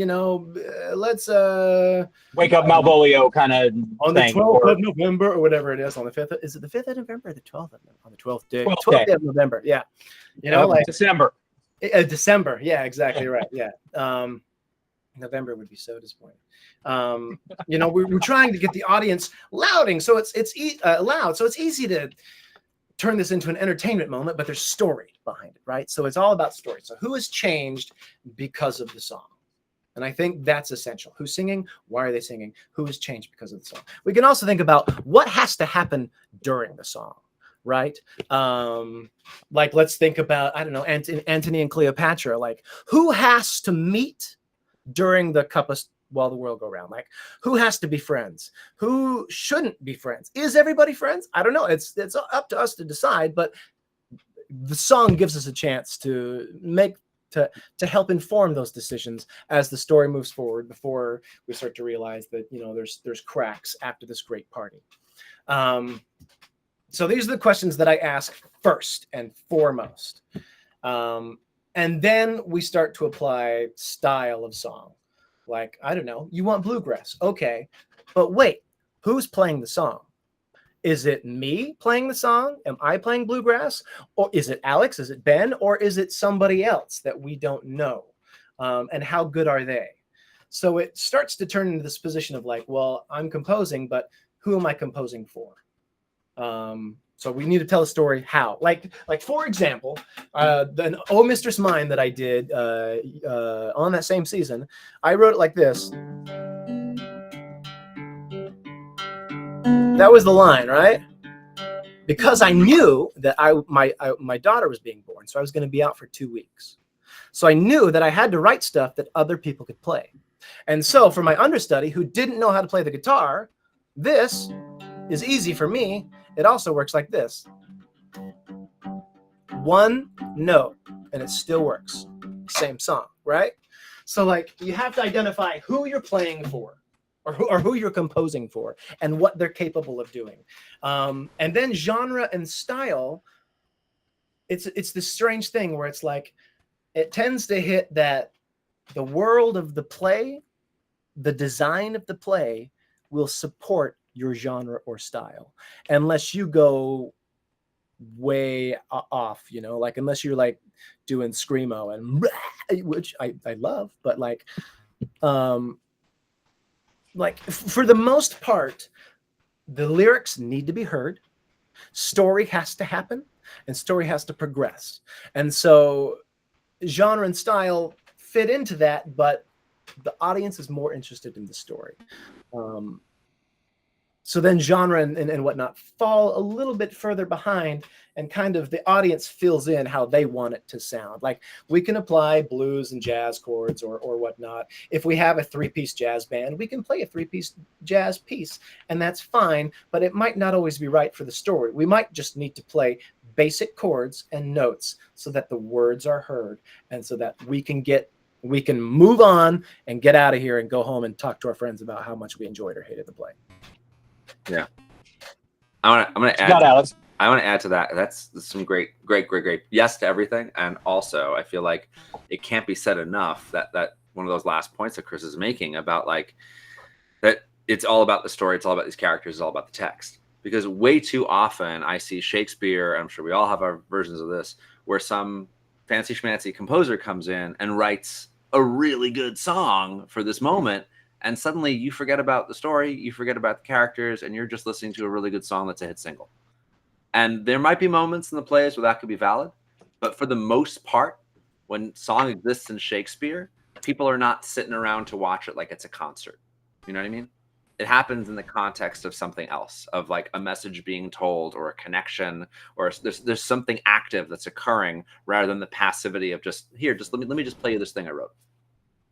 let's wake up Malvolio kind of on the 12th of November or whatever it is, on the 5th. Is it the 5th of November or the 12th on the 12th day? 12th day of November. Yeah, like December. December. Yeah, exactly right. Yeah. November would be so disappointing. We're trying to get the audience louding, so it's loud, so it's easy to turn this into an entertainment moment, but there's story behind it, right? So it's all about story. So who has changed because of the song? And I think that's essential. Who's singing? Why are they singing? Who has changed because of the song? We can also think about what has to happen during the song, right? Like let's think about, I don't know, Antony and Cleopatra. Like who has to meet during the cup of while the world go round? Like who has to be friends? Who shouldn't be friends? Is everybody friends? I don't know. It's up to us to decide, but the song gives us a chance to help inform those decisions as the story moves forward before we start to realize that there's cracks after this great party. So these are the questions that I ask first and foremost. And then we start to apply style of song. Like, I don't know, you want bluegrass. Okay, but wait, who's playing the song? Is it me playing the song? Am I playing bluegrass? Or is it Alex? Is it Ben? Or is it somebody else that we don't know? And how good are they? So it starts to turn into this position of like, well, I'm composing, but who am I composing for? So we need to tell a story. How? Like for example, the Oh Mistress Mine that I did on that same season, I wrote it like this. That was the line, right? Because I knew that my daughter was being born, so I was going to be out for 2 weeks. So I knew that I had to write stuff that other people could play. And so for my understudy who didn't know how to play the guitar, this is easy for me. It also works like this. One note, and it still works. Same song, right? So like you have to identify who you're playing for, or who you're composing for, and what they're capable of doing. And then genre and style, it's this strange thing where it's like, it tends to hit that the world of the play, the design of the play will support your genre or style, unless you go way off, you know, like unless you're like doing screamo and which I love, but like for the most part, the lyrics need to be heard, story has to happen, and story has to progress. And so genre and style fit into that, but the audience is more interested in the story. So then genre and whatnot fall a little bit further behind, and kind of the audience fills in how they want it to sound. Like we can apply blues and jazz chords or whatnot. If we have a 3-piece jazz band, we can play a 3-piece jazz piece, and that's fine, but it might not always be right for the story. We might just need to play basic chords and notes so that the words are heard, and so that we can move on and get out of here and go home and talk to our friends about how much we enjoyed or hated the play. Yeah, I'm gonna add. Got Alex. I want to add to that. That's some great yes to everything, and also I feel like it can't be said enough that one of those last points that Chris is making about like that it's all about the story, it's all about these characters, it's all about the text. Because way too often I see Shakespeare, I'm sure we all have our versions of this, where some fancy schmancy composer comes in and writes a really good song for this moment, and suddenly you forget about the story, you forget about the characters, and you're just listening to a really good song that's a hit single. And there might be moments in the plays where that could be valid, but for the most part, when song exists in Shakespeare, people are not sitting around to watch it like it's a concert. You know what I mean? It happens in the context of something else, of like a message being told or a connection, or there's something active that's occurring rather than the passivity of just here, just let me just play you this thing I wrote.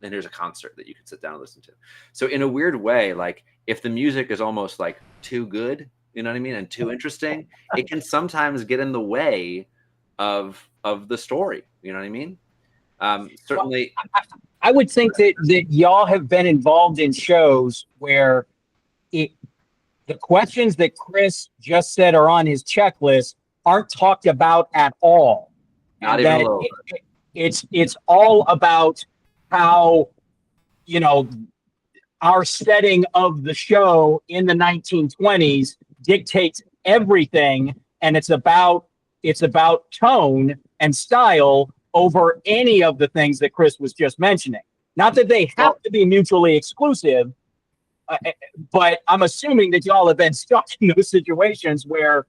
And here's a concert that you can sit down and listen to. So in a weird way, like if the music is almost like too good, you know what I mean, and too interesting, it can sometimes get in the way of the story. You know what I mean? Certainly, I would think that y'all have been involved in shows where the questions that Chris just said are on his checklist aren't talked about at all. not even a little. It's all about how, you know, our setting of the show in the 1920s dictates everything, and it's about tone and style over any of the things that Chris was just mentioning. Not that they have to be mutually exclusive, but I'm assuming that y'all have been stuck in those situations where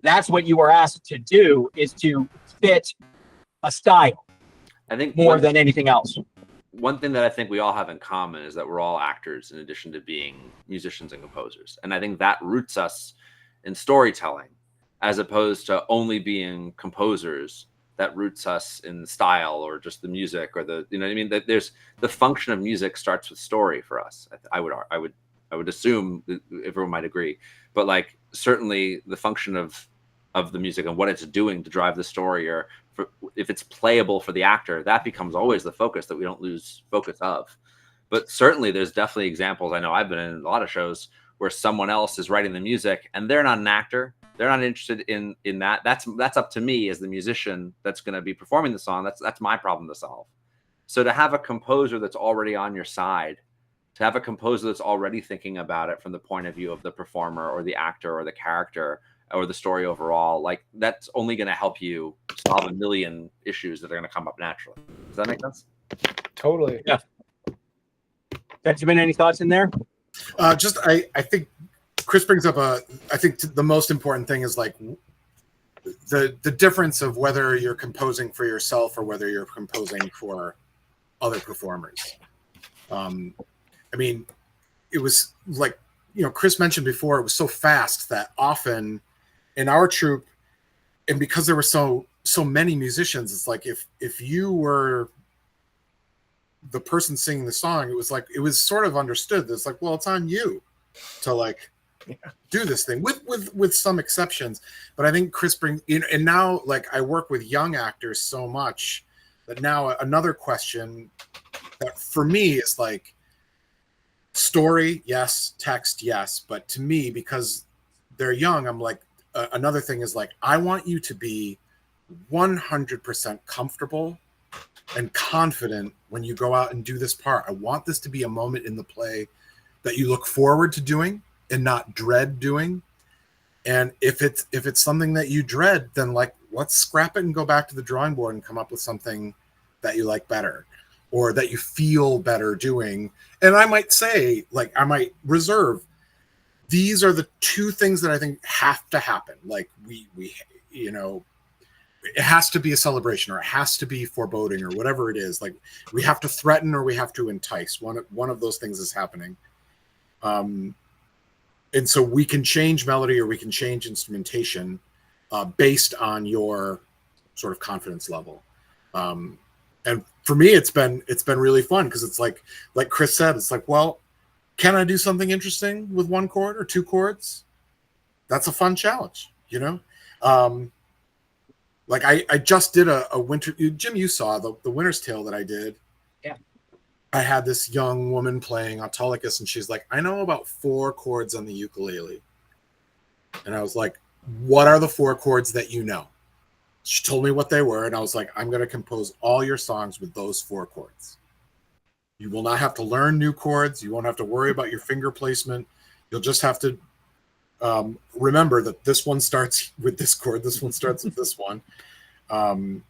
that's what you were asked to do, is to fit a style. I think more than anything else. One thing that I think we all have in common is that we're all actors in addition to being musicians and composers. And I think that roots us in storytelling, as opposed to only being composers. That roots us in style or just the music or the, you know what I mean? That there's the function of music starts with story for us. I would assume that everyone might agree, but like certainly the function of the music and what it's doing to drive the story, or if it's playable for the actor, that becomes always the focus that we don't lose focus of. But certainly there's definitely examples. I know I've been in a lot of shows where someone else is writing the music and they're not an actor. They're not interested in that. That's up to me as the musician that's going to be performing the song. That's my problem to solve. So to have a composer that's already on your side, to have a composer that's already thinking about it from the point of view of the performer or the actor or the character or the story overall, like that's only going to help you solve a million issues that are going to come up naturally. Does that make sense? Totally. Yeah. Benjamin, any thoughts in there? I think Chris brings up I think the most important thing is like the difference of whether you're composing for yourself or whether you're composing for other performers. I mean, it was like, Chris mentioned before, it was so fast that often in our troupe, and because there were so many musicians, it's like if you were the person singing the song, it was sort of understood. It's like, well, it's on you to like do this thing with some exceptions. But I think Chris brings in, and now like I work with young actors so much that now another question that for me is like story, yes, text, yes. But to me, because they're young, I'm like, another thing is like, I want you to be 100% comfortable and confident when you go out and do this part. I want this to be a moment in the play that you look forward to doing and not dread doing. And if it's something that you dread, then like, let's scrap it and go back to the drawing board and come up with something that you like better or that you feel better doing. And I might say, like, I might reserve, these are the two things that I think have to happen. Like we it has to be a celebration or it has to be foreboding or whatever it is. Like we have to threaten or we have to entice. One of those things is happening. And so we can change melody or we can change instrumentation based on your sort of confidence level. And for me, it's been really fun because it's like Chris said, it's like, well, can I do something interesting with one chord or two chords? That's a fun challenge, Like I just did a winter. Jim, you saw the Winter's Tale that I did. Yeah. I had this young woman playing Autolycus, and she's like, I know about 4 chords on the ukulele. And I was like, what are the 4 chords that you know? She told me what they were, and I was like, I'm going to compose all your songs with those 4 chords. You will not have to learn new chords. You won't have to worry about your finger placement. You'll just have to remember that this one starts with this chord, this one starts with this one. And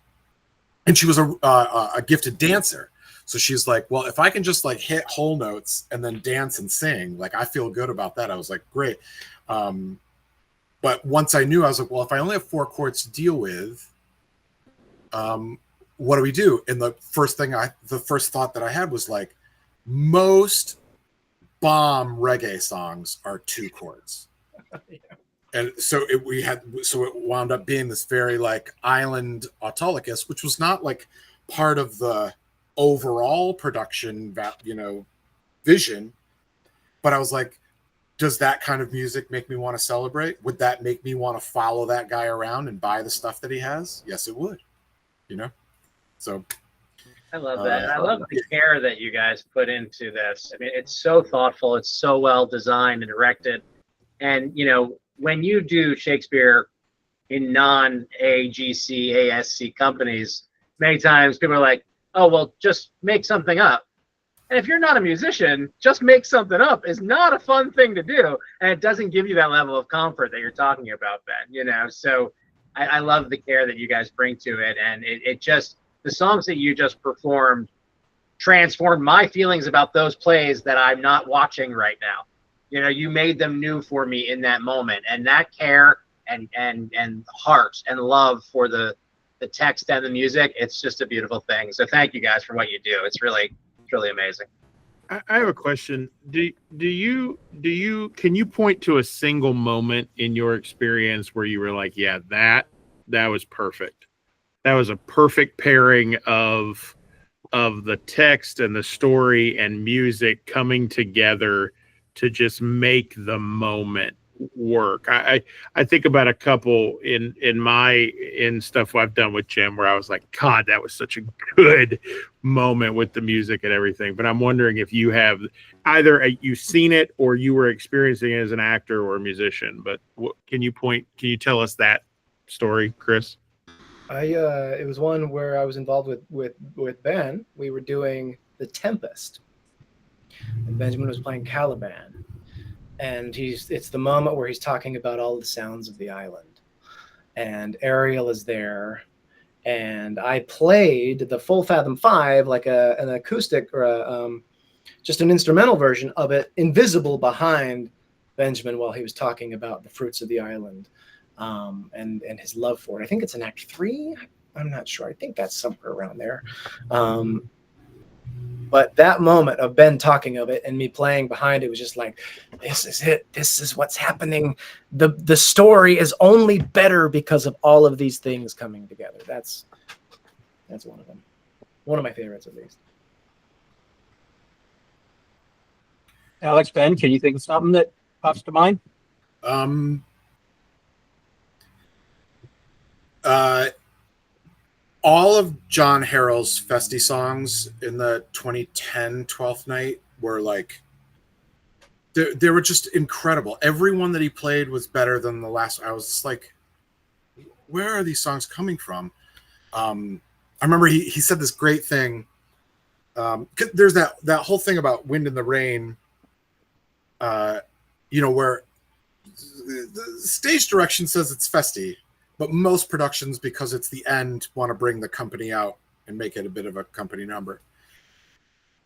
she was a gifted dancer. So she's like, well, if I can just like hit whole notes and then dance and sing, like I feel good about that. I was like, great. But once I knew, I was like, well, if I only have 4 chords to deal with, what do we do? And the first thought that I had was like, most bomb reggae songs are 2 chords. Yeah. And so it wound up being this very like island Autolycus, which was not like part of the overall production vision. But I was like, does that kind of music make me want to celebrate? Would that make me want to follow that guy around and buy the stuff that he has? Yes, it would. So I love that. I love the care that you guys put into this. I mean, it's so thoughtful. It's so well designed and directed. And, when you do Shakespeare in non-AGC, ASC companies, many times people are like, oh, well, just make something up. And if you're not a musician, just make something up is not a fun thing to do. And it doesn't give you that level of comfort that you're talking about, Ben, So I love the care that you guys bring to it. And it just, the songs that you just performed transformed my feelings about those plays that I'm not watching right now. You made them new for me in that moment, and that care and heart and love for the text and the music, it's just a beautiful thing. So thank you guys for what you do. It's really amazing. I have a question. Do you can you point to a single moment in your experience where you were like, yeah, that was perfect. That was a perfect pairing of the text and the story and music coming together to just make the moment work. I think about a couple in stuff I've done with Jim where I was like, God, that was such a good moment with the music and everything. But I'm wondering if you have either you've seen it or you were experiencing it as an actor or a musician. But can you tell us that story, Chris? It was one where I was involved with Ben. We were doing The Tempest, and Benjamin was playing Caliban. And it's the moment where he's talking about all the sounds of the island, and Ariel is there, and I played the full Fathom 5 like an acoustic or just an instrumental version of it, invisible behind Benjamin while he was talking about the fruits of the island, and his love for it. I think it's in Act 3. I'm not sure. I think that's somewhere around there. But that moment of Ben talking of it and me playing behind it was just like, this is it. This is what's happening. The story is only better because of all of these things coming together. That's one of them. One of my favorites, at least. Alex, Ben, can you think of something that pops to mind? All of John Harrell's Festy songs in the 2010 12th Night were like, they were just incredible. Every one that he played was better than the last. I was just like, where are these songs coming from? I remember he said this great thing. There's that whole thing about Wind in the Rain, where the stage direction says it's festy, but most productions, because it's the end, want to bring the company out and make it a bit of a company number.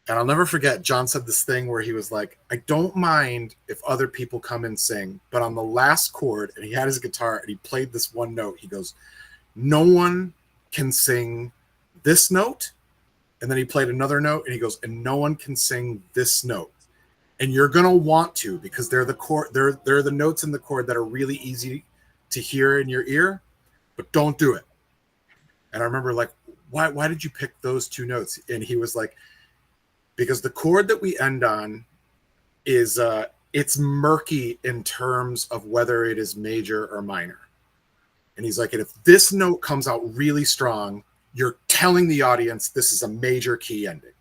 And I'll never forget, John said this thing where he was like, I don't mind if other people come and sing, but on the last chord, and he had his guitar and he played this one note, he goes, no one can sing this note. And then he played another note and he goes, and no one can sing this note. And you're going to want to, because they're the chord, they're the notes in the chord that are really easy to hear in your ear, but don't do it. And I remember like, why did you pick those two notes? And he was like, because the chord that we end on is it's murky in terms of whether it is major or minor. And he's like, and if this note comes out really strong, you're telling the audience this is a major key ending.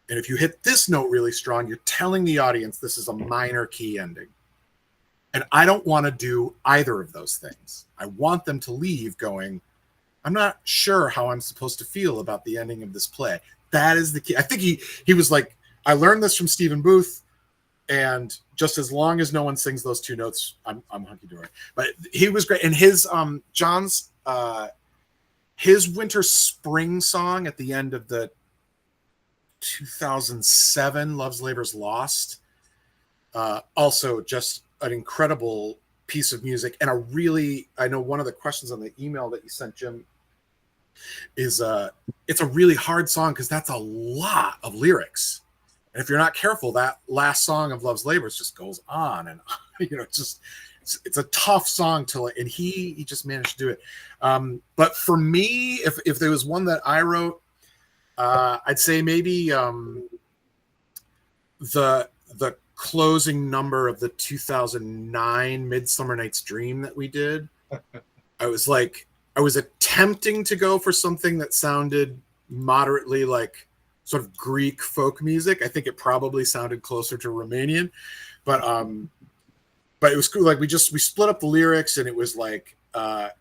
And if you hit this note really strong, you're telling the audience this is a minor key ending. And I don't want to do either of those things. I want them to leave going, I'm not sure how I'm supposed to feel about the ending of this play. That is the key. I think he was like, I learned this from Stephen Booth, and just as long as no one sings those two notes, I'm hunky-dory. But he was great. And his John's his winter spring song at the end of the 2007 Love's Labor's Lost, also just an incredible piece of music. And I know one of the questions on the email that you sent, Jim, is it's a really hard song because that's a lot of lyrics. And if you're not careful, that last song of Love's Labors just goes on and on. It's a tough song and he just managed to do it. But for me, if there was one that I wrote, I'd say maybe the closing number of the 2009 Midsummer Night's Dream that we did. I was attempting to go for something that sounded moderately like sort of Greek folk music. I think it probably sounded closer to Romanian, but it was cool. Like we split up the lyrics, and it was like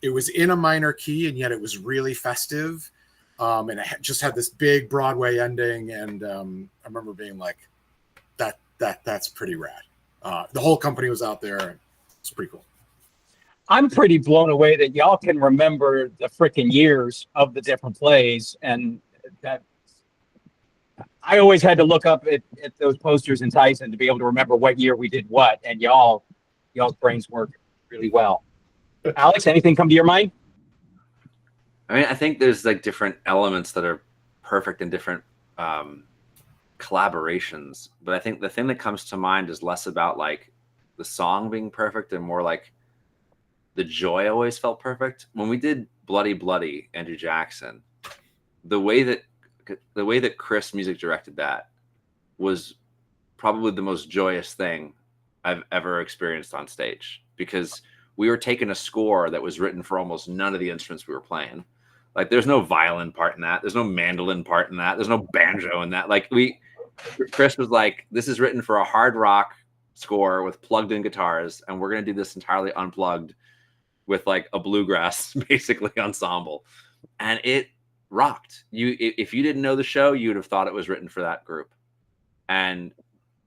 it was in a minor key, and yet it was really festive. And it just had this big Broadway ending, and I remember being like, that's pretty rad. The whole company was out there, and it's pretty cool. I'm pretty blown away that y'all can remember the freaking years of the different plays, and that I always had to look up at those posters in Tyson to be able to remember what year we did what, and y'all's brains work really well. Alex, anything come to your mind? I mean, I think there's like different elements that are perfect in different collaborations, but I think the thing that comes to mind is less about like the song being perfect and more like the joy always felt perfect. When we did Bloody Bloody, Andrew Jackson, the way that Chris music directed that was probably the most joyous thing I've ever experienced on stage, because we were taking a score that was written for almost none of the instruments we were playing. Like there's no violin part in that. There's no mandolin part in that. There's no banjo in that. Like Chris was like, this is written for a hard rock score with plugged in guitars. And we're going to do this entirely unplugged with like a bluegrass basically ensemble. And it rocked. If you didn't know the show, you would have thought it was written for that group. And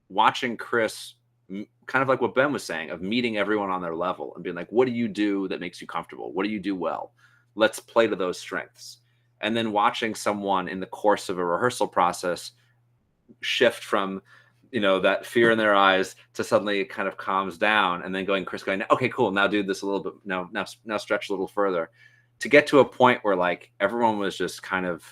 watching Chris, kind of like what Ben was saying, of meeting everyone on their level and being like, what do you do that makes you comfortable? What do you do well? Let's play to those strengths. And then watching someone in the course of a rehearsal process shift from, that fear in their eyes to suddenly it kind of calms down, and then Chris going, okay, cool, now do this a little bit, now stretch a little further, to get to a point where like everyone was just kind of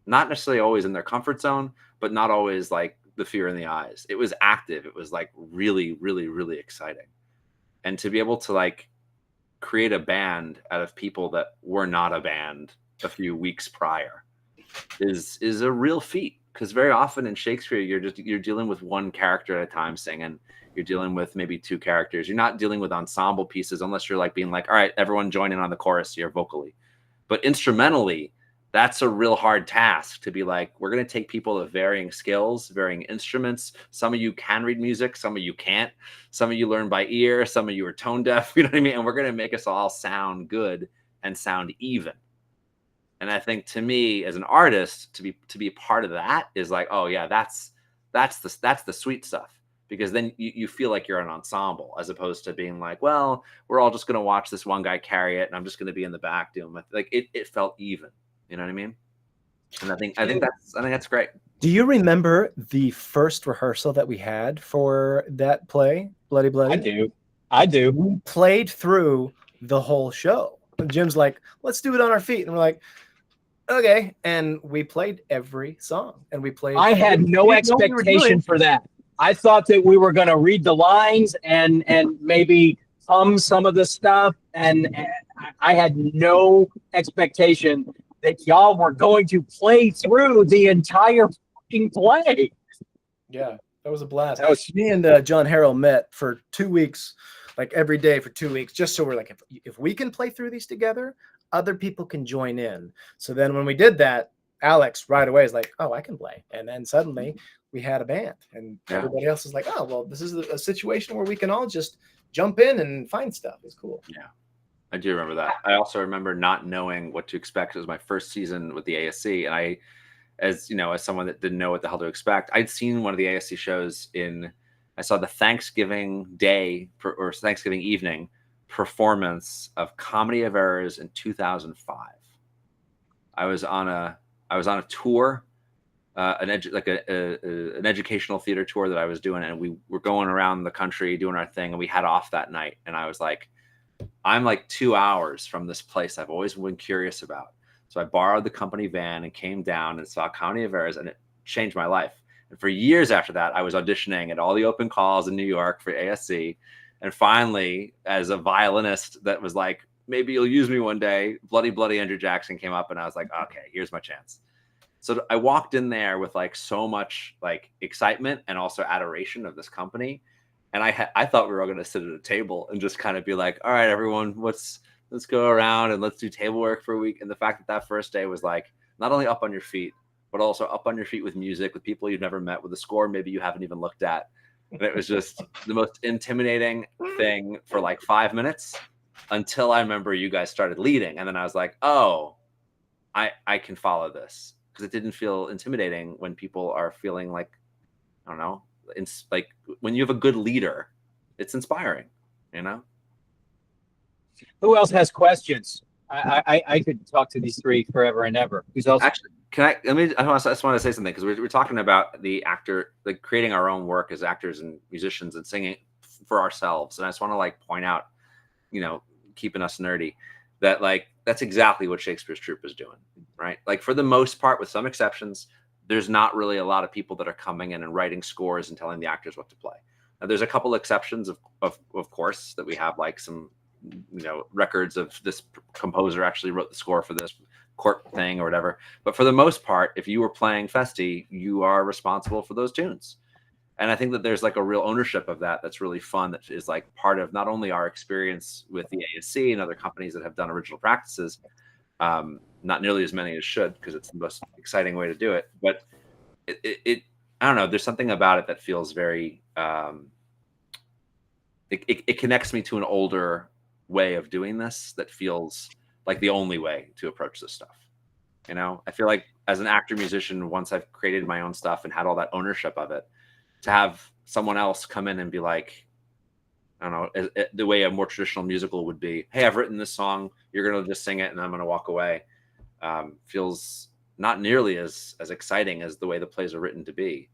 not necessarily always in their comfort zone, but not always like the fear in the eyes. It was active. It was like really, really, really exciting. And to be able to like create a band out of people that were not a band a few weeks prior is a real feat. Because very often in Shakespeare, you're dealing with one character at a time singing. You're dealing with maybe two characters. You're not dealing with ensemble pieces unless you're like being like, all right, everyone join in on the chorus here vocally. But instrumentally, that's a real hard task to be like, we're going to take people of varying skills, varying instruments. Some of you can read music, some of you can't. Some of you learn by ear, some of you are tone deaf, you know what I mean? And we're going to make us all sound good and sound even. And I think to me as an artist, to be part of that is like, oh yeah, that's the sweet stuff, because then you feel like you're an ensemble, as opposed to being like, well, we're all just going to watch this one guy carry it and I'm just going to be in the back doing my, like it felt even. You know what I mean? And I think that's great. Do you remember the first rehearsal that we had for that play, Bloody Bloody? I do. We played through the whole show. Jim's like, let's do it on our feet. And we're like, okay. And we played every song. And we played. I had no expectation for that. I thought that we were going to read the lines and maybe hum some of the stuff. And I had no expectation that y'all were going to play through the entire fucking play. Yeah, that was a blast. That was me and John Harrell met for 2 weeks, like every day for 2 weeks, just so we're like, if we can play through these together, other people can join in. So then when we did that, Alex right away is like, oh, I can play. And then suddenly we had a band, and everybody else is like, oh, well, this is a situation where we can all just jump in and find stuff. It's cool. Yeah. I do remember that. I also remember not knowing what to expect. It was my first season with the ASC, and I, as someone that didn't know what the hell to expect, I'd seen one of the ASC shows I saw the Thanksgiving Day or Thanksgiving evening performance of Comedy of Errors in 2005. I was on a tour, an educational theater tour that I was doing, and we were going around the country doing our thing, and we had off that night, and I was like, I'm like 2 hours from this place I've always been curious about. So I borrowed the company van and came down and saw Comedy of Errors, and it changed my life. And for years after that, I was auditioning at all the open calls in New York for ASC. And finally, as a violinist that was like, maybe you'll use me one day, Bloody Bloody Andrew Jackson came up, and I was like, okay, here's my chance. So I walked in there with like so much like excitement and also adoration of this company. And I thought we were all going to sit at a table and just kind of be like, all right, everyone, let's go around and let's do table work for a week. And the fact that first day was like, not only up on your feet, but also up on your feet with music, with people you've never met, with a score maybe you haven't even looked at. And it was just the most intimidating thing for like 5 minutes until I remember you guys started leading. And then I was like, oh, I can follow this. Because it didn't feel intimidating when people are feeling like, I don't know, like when you have a good leader, it's inspiring, Who else has questions? I could talk to these three forever and ever. Who's else? Actually, I just want to say something, because we're talking about the actor, like creating our own work as actors and musicians and singing for ourselves. And I just want to like point out, keeping us nerdy, that like that's exactly what Shakespeare's troupe is doing, right? Like for the most part, with some exceptions, there's not really a lot of people that are coming in and writing scores and telling the actors what to play. Now, there's a couple exceptions, of course, that we have like some, records of this composer actually wrote the score for this court thing or whatever. But for the most part, if you were playing Festi, you are responsible for those tunes. And I think that there's like a real ownership of that that's really fun, that is like part of not only our experience with the ASC and other companies that have done original practices, not nearly as many as should, because it's the most exciting way to do it. But it I don't know, there's something about it that feels very, it connects me to an older way of doing this that feels like the only way to approach this stuff. I feel like as an actor musician, once I've created my own stuff and had all that ownership of it, to have someone else come in and be like, I don't know, the way a more traditional musical would be, hey, I've written this song, you're going to just sing it and I'm going to walk away. Feels not nearly as exciting as the way the plays are written to be.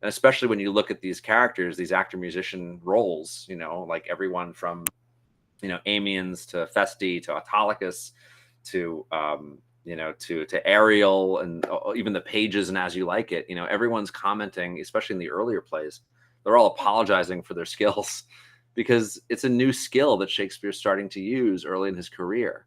And especially when you look at these characters, these actor musician roles, you know, like everyone from, you know, Amiens to Festi to Autolycus to you know, to Ariel, and even the pages and As You Like It, you know, everyone's commenting, especially in the earlier plays, they're all apologizing for their skills because it's a new skill that Shakespeare's starting to use early in his career.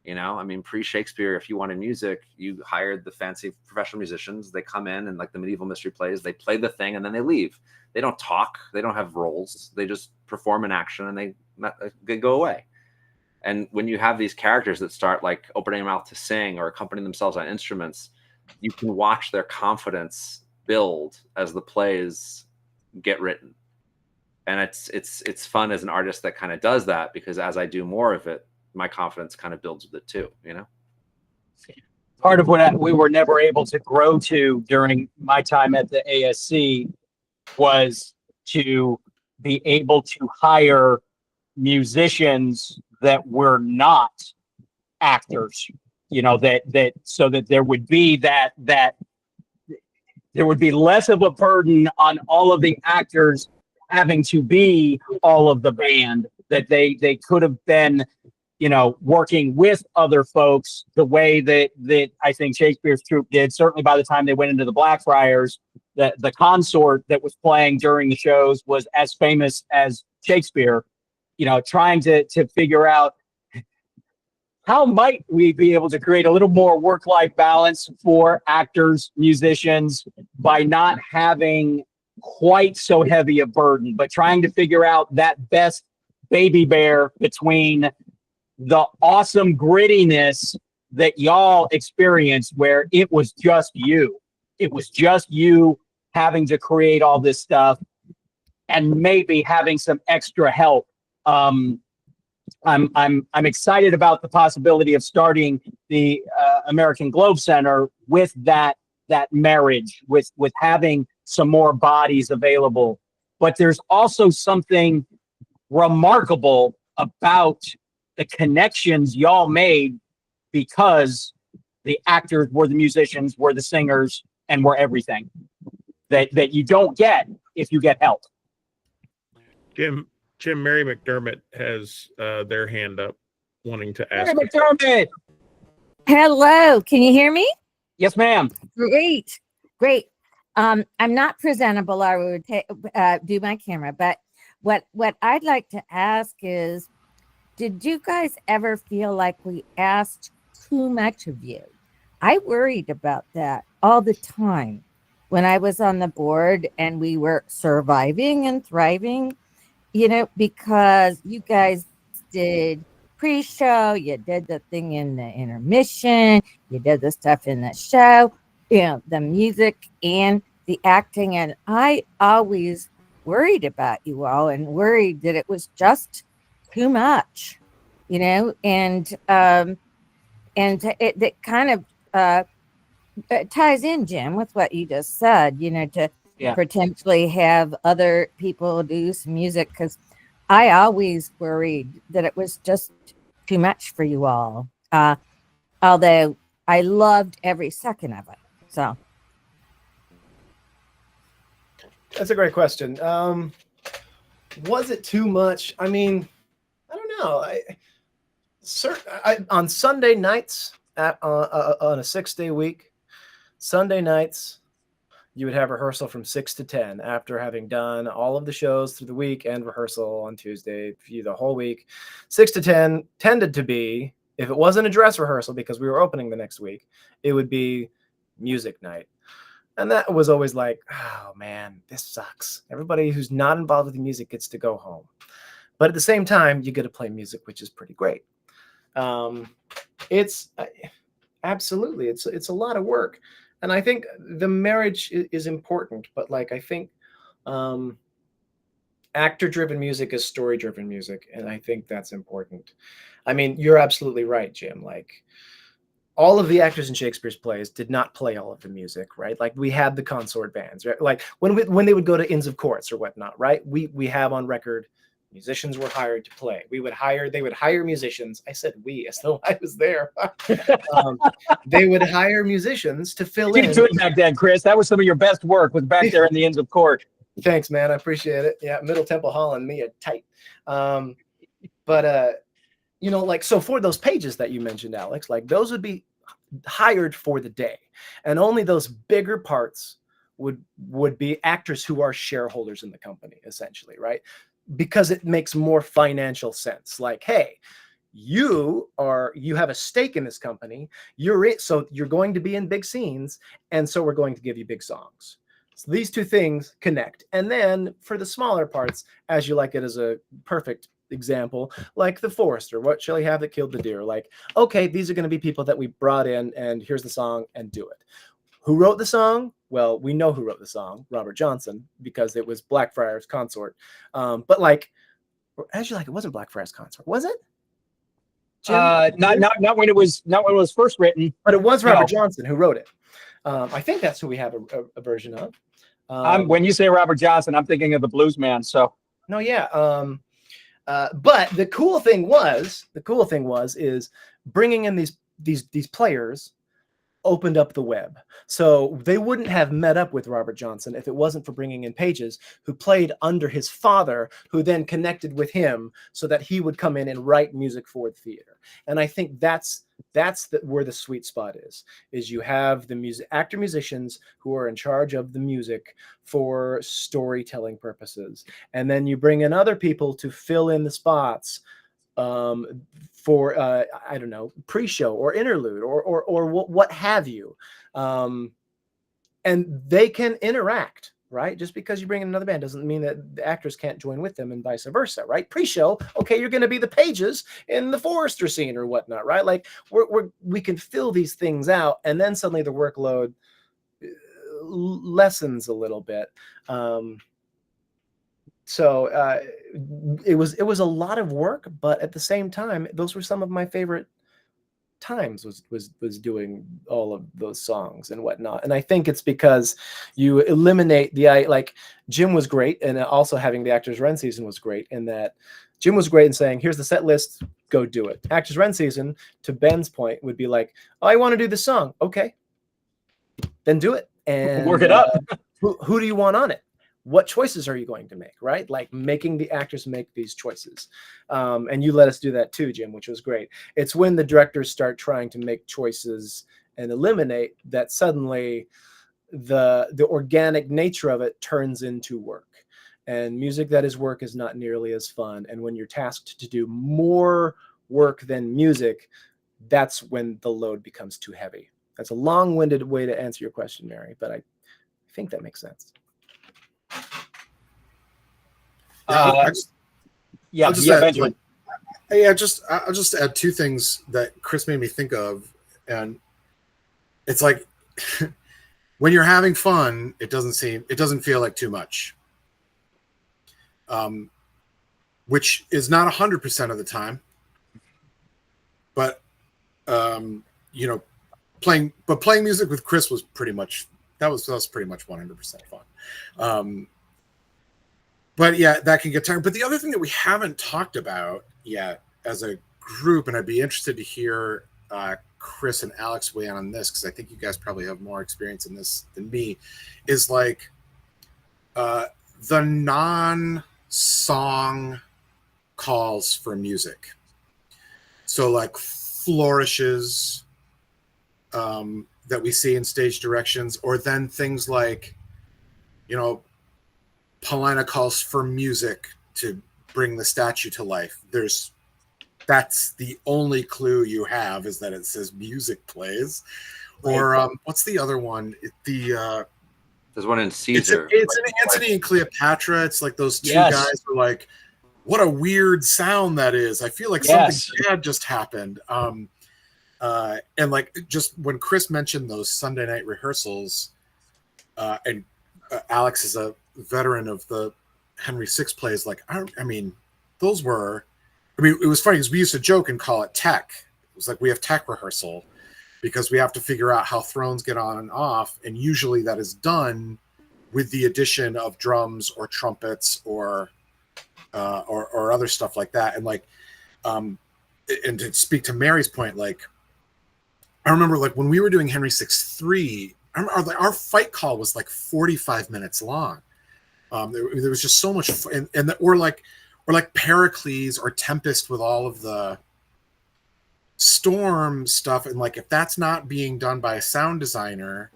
You know, I mean, pre-Shakespeare, if you wanted music, you hired the fancy professional musicians. They come in and, like the medieval mystery plays, they play the thing and then they leave. They don't talk. They don't have roles. They just perform an action and they go away. And when you have these characters that start like opening their mouth to sing or accompanying themselves on instruments, you can watch their confidence build as the plays get written. And it's fun as an artist that kind of does that, because as I do more of it, my confidence kind of builds with it too, you know? Part of what we were never able to grow to during my time at the ASC was to be able to hire musicians that were not actors, you know, that so that there would be that there would be less of a burden on all of the actors having to be all of the band, that they could have been, you know, working with other folks the way that I think Shakespeare's troupe did. Certainly by the time they went into the Blackfriars, the consort that was playing during the shows was as famous as Shakespeare, you know, trying to figure out how might we be able to create a little more work-life balance for actors, musicians, by not having quite so heavy a burden, but trying to figure out that best baby bear between the awesome grittiness that y'all experienced, where it was just you. It was just you having to create all this stuff and maybe having some extra help. I'm excited about the possibility of starting the American Globe Center with that marriage, with having some more bodies available. But there's also something remarkable about the connections y'all made, because the actors were the musicians, were the singers, and were everything that you don't get if you get help. Jim, Mary McDermott has their hand up, wanting to ask. Mary McDermott! Hello, can you hear me? Yes, ma'am. Great. I'm not presentable. I would do my camera, but what I'd like to ask is, did you guys ever feel like we asked too much of you? I worried about that all the time when I was on the board and we were surviving and thriving, you know, because you guys did pre-show, you did the thing in the intermission, you did the stuff in the show, you know, the music and the acting. And I always worried about you all and worried that it was just too much, you know, and it kind of it ties in, Jim, with what you just said, you know, to potentially have other people do some music, because I always worried that it was just too much for you all, although I loved every second of it. So that's a great question. Was it too much? I mean, I don't know. On Sunday nights on a 6-day week, Sunday nights, you would have rehearsal from 6 to 10 after having done all of the shows through the week and rehearsal on Tuesday the whole week. 6 to 10 tended to be, if it wasn't a dress rehearsal because we were opening the next week, it would be music night. And that was always like, oh man, this sucks. Everybody who's not involved with the music gets to go home. But at the same time, you get to play music, which is pretty great. It's absolutely, it's a lot of work. And I think the marriage is important, but like, I think actor-driven music is story-driven music. And I think that's important. I mean, you're absolutely right, Jim. Like, all of the actors in Shakespeare's plays did not play all of the music, right? Like, we had the consort bands, right? Like when they would go to Inns of Courts or whatnot, right? We have on record Musicians were hired to play. They would hire musicians. I said we as though I was there. They would hire musicians to fill You in. did good back then, Chris. That was some of your best work, was back there in the Inns of Court. Thanks, man. I appreciate it. Yeah, Middle Temple Hall and me are tight. But you know, like, so for those pages that you mentioned, Alex, like those would be hired for the day, and only those bigger parts would be actors who are shareholders in the company, essentially, right? Because it makes more financial sense. Like, hey, you have a stake in this company. So you're going to be in big scenes, and so we're going to give you big songs. So these two things connect. And then for the smaller parts, As You Like It is a perfect example, like The Forester, What Shall He Have That Killed the Deer? Like, okay, these are going to be people that we brought in, and here's the song, and do it. Who wrote the song? Well, we know who wrote the song, Robert Johnson, because it was Blackfriars Consort. But like, As You Like It wasn't Blackfriars Consort, was it? Jim? Not when it was first written. But it was Robert Johnson who wrote it. I think that's who we have a version of. When you say Robert Johnson, I'm thinking of the Blues Man. So no, yeah. But the cool thing is bringing in these players opened up the web. So they wouldn't have met up with Robert Johnson if it wasn't for bringing in pages who played under his father, who then connected with him so that he would come in and write music for the theater. And I think that's where the sweet spot is you have the actor musicians who are in charge of the music for storytelling purposes. And then you bring in other people to fill in the spots for I don't know, pre-show or interlude or what have you, and they can interact, right? Just because you bring in another band doesn't mean that the actors can't join with them, and vice versa, right? Pre-show, okay, you're going to be the pages in the Forester scene or whatnot, right? Like we can fill these things out, and then suddenly the workload lessens a little bit. So it was a lot of work, but at the same time, those were some of my favorite times was doing all of those songs and whatnot. And I think it's because you eliminate like Jim was great, and also having the Actors Run season was great in that Jim was great in saying, here's the set list, go do it. Actors Run season, to Ben's point, would be like, oh, I want to do this song. Okay, then do it. And work it up. Who do you want on it? What choices are you going to make, right? Like making the actors make these choices. And you let us do that too, Jim, which was great. It's when the directors start trying to make choices and eliminate that suddenly the organic nature of it turns into work. And music that is work is not nearly as fun. And when you're tasked to do more work than music, that's when the load becomes too heavy. That's a long-winded way to answer your question, Mary, but I think that makes sense. I'll Benjamin. I'll just add two things that Chris made me think of, and it's like when you're having fun, it doesn't feel like too much, which is not 100% of the time, but playing music with Chris was pretty much that was pretty much 100% fun. But yeah, that can get tiring. But the other thing that we haven't talked about yet as a group, and I'd be interested to hear Chris and Alex weigh in on this, because I think you guys probably have more experience in this than me, is like the non-song calls for music. So like flourishes that we see in stage directions, or then things like, Paulina calls for music to bring the statue to life. That's the only clue you have, is that it says music plays. Or what's the other one? There's one in Caesar. It's in Antony and Cleopatra. It's like those two guys are like, what a weird sound that is. I feel like something bad just happened. And like just when Chris mentioned those Sunday night rehearsals, and Alex is a veteran of the Henry VI plays, like it was funny because we used to joke and call it tech. It was like, we have tech rehearsal because we have to figure out how thrones get on and off, and usually that is done with the addition of drums or trumpets or or other stuff like that. And like, and to speak to Mary's point, like, I remember like when we were doing Henry VI-3, our fight call was like 45 minutes long. There was just so much, or like Pericles or Tempest with all of the storm stuff, and like if that's not being done by a sound designer,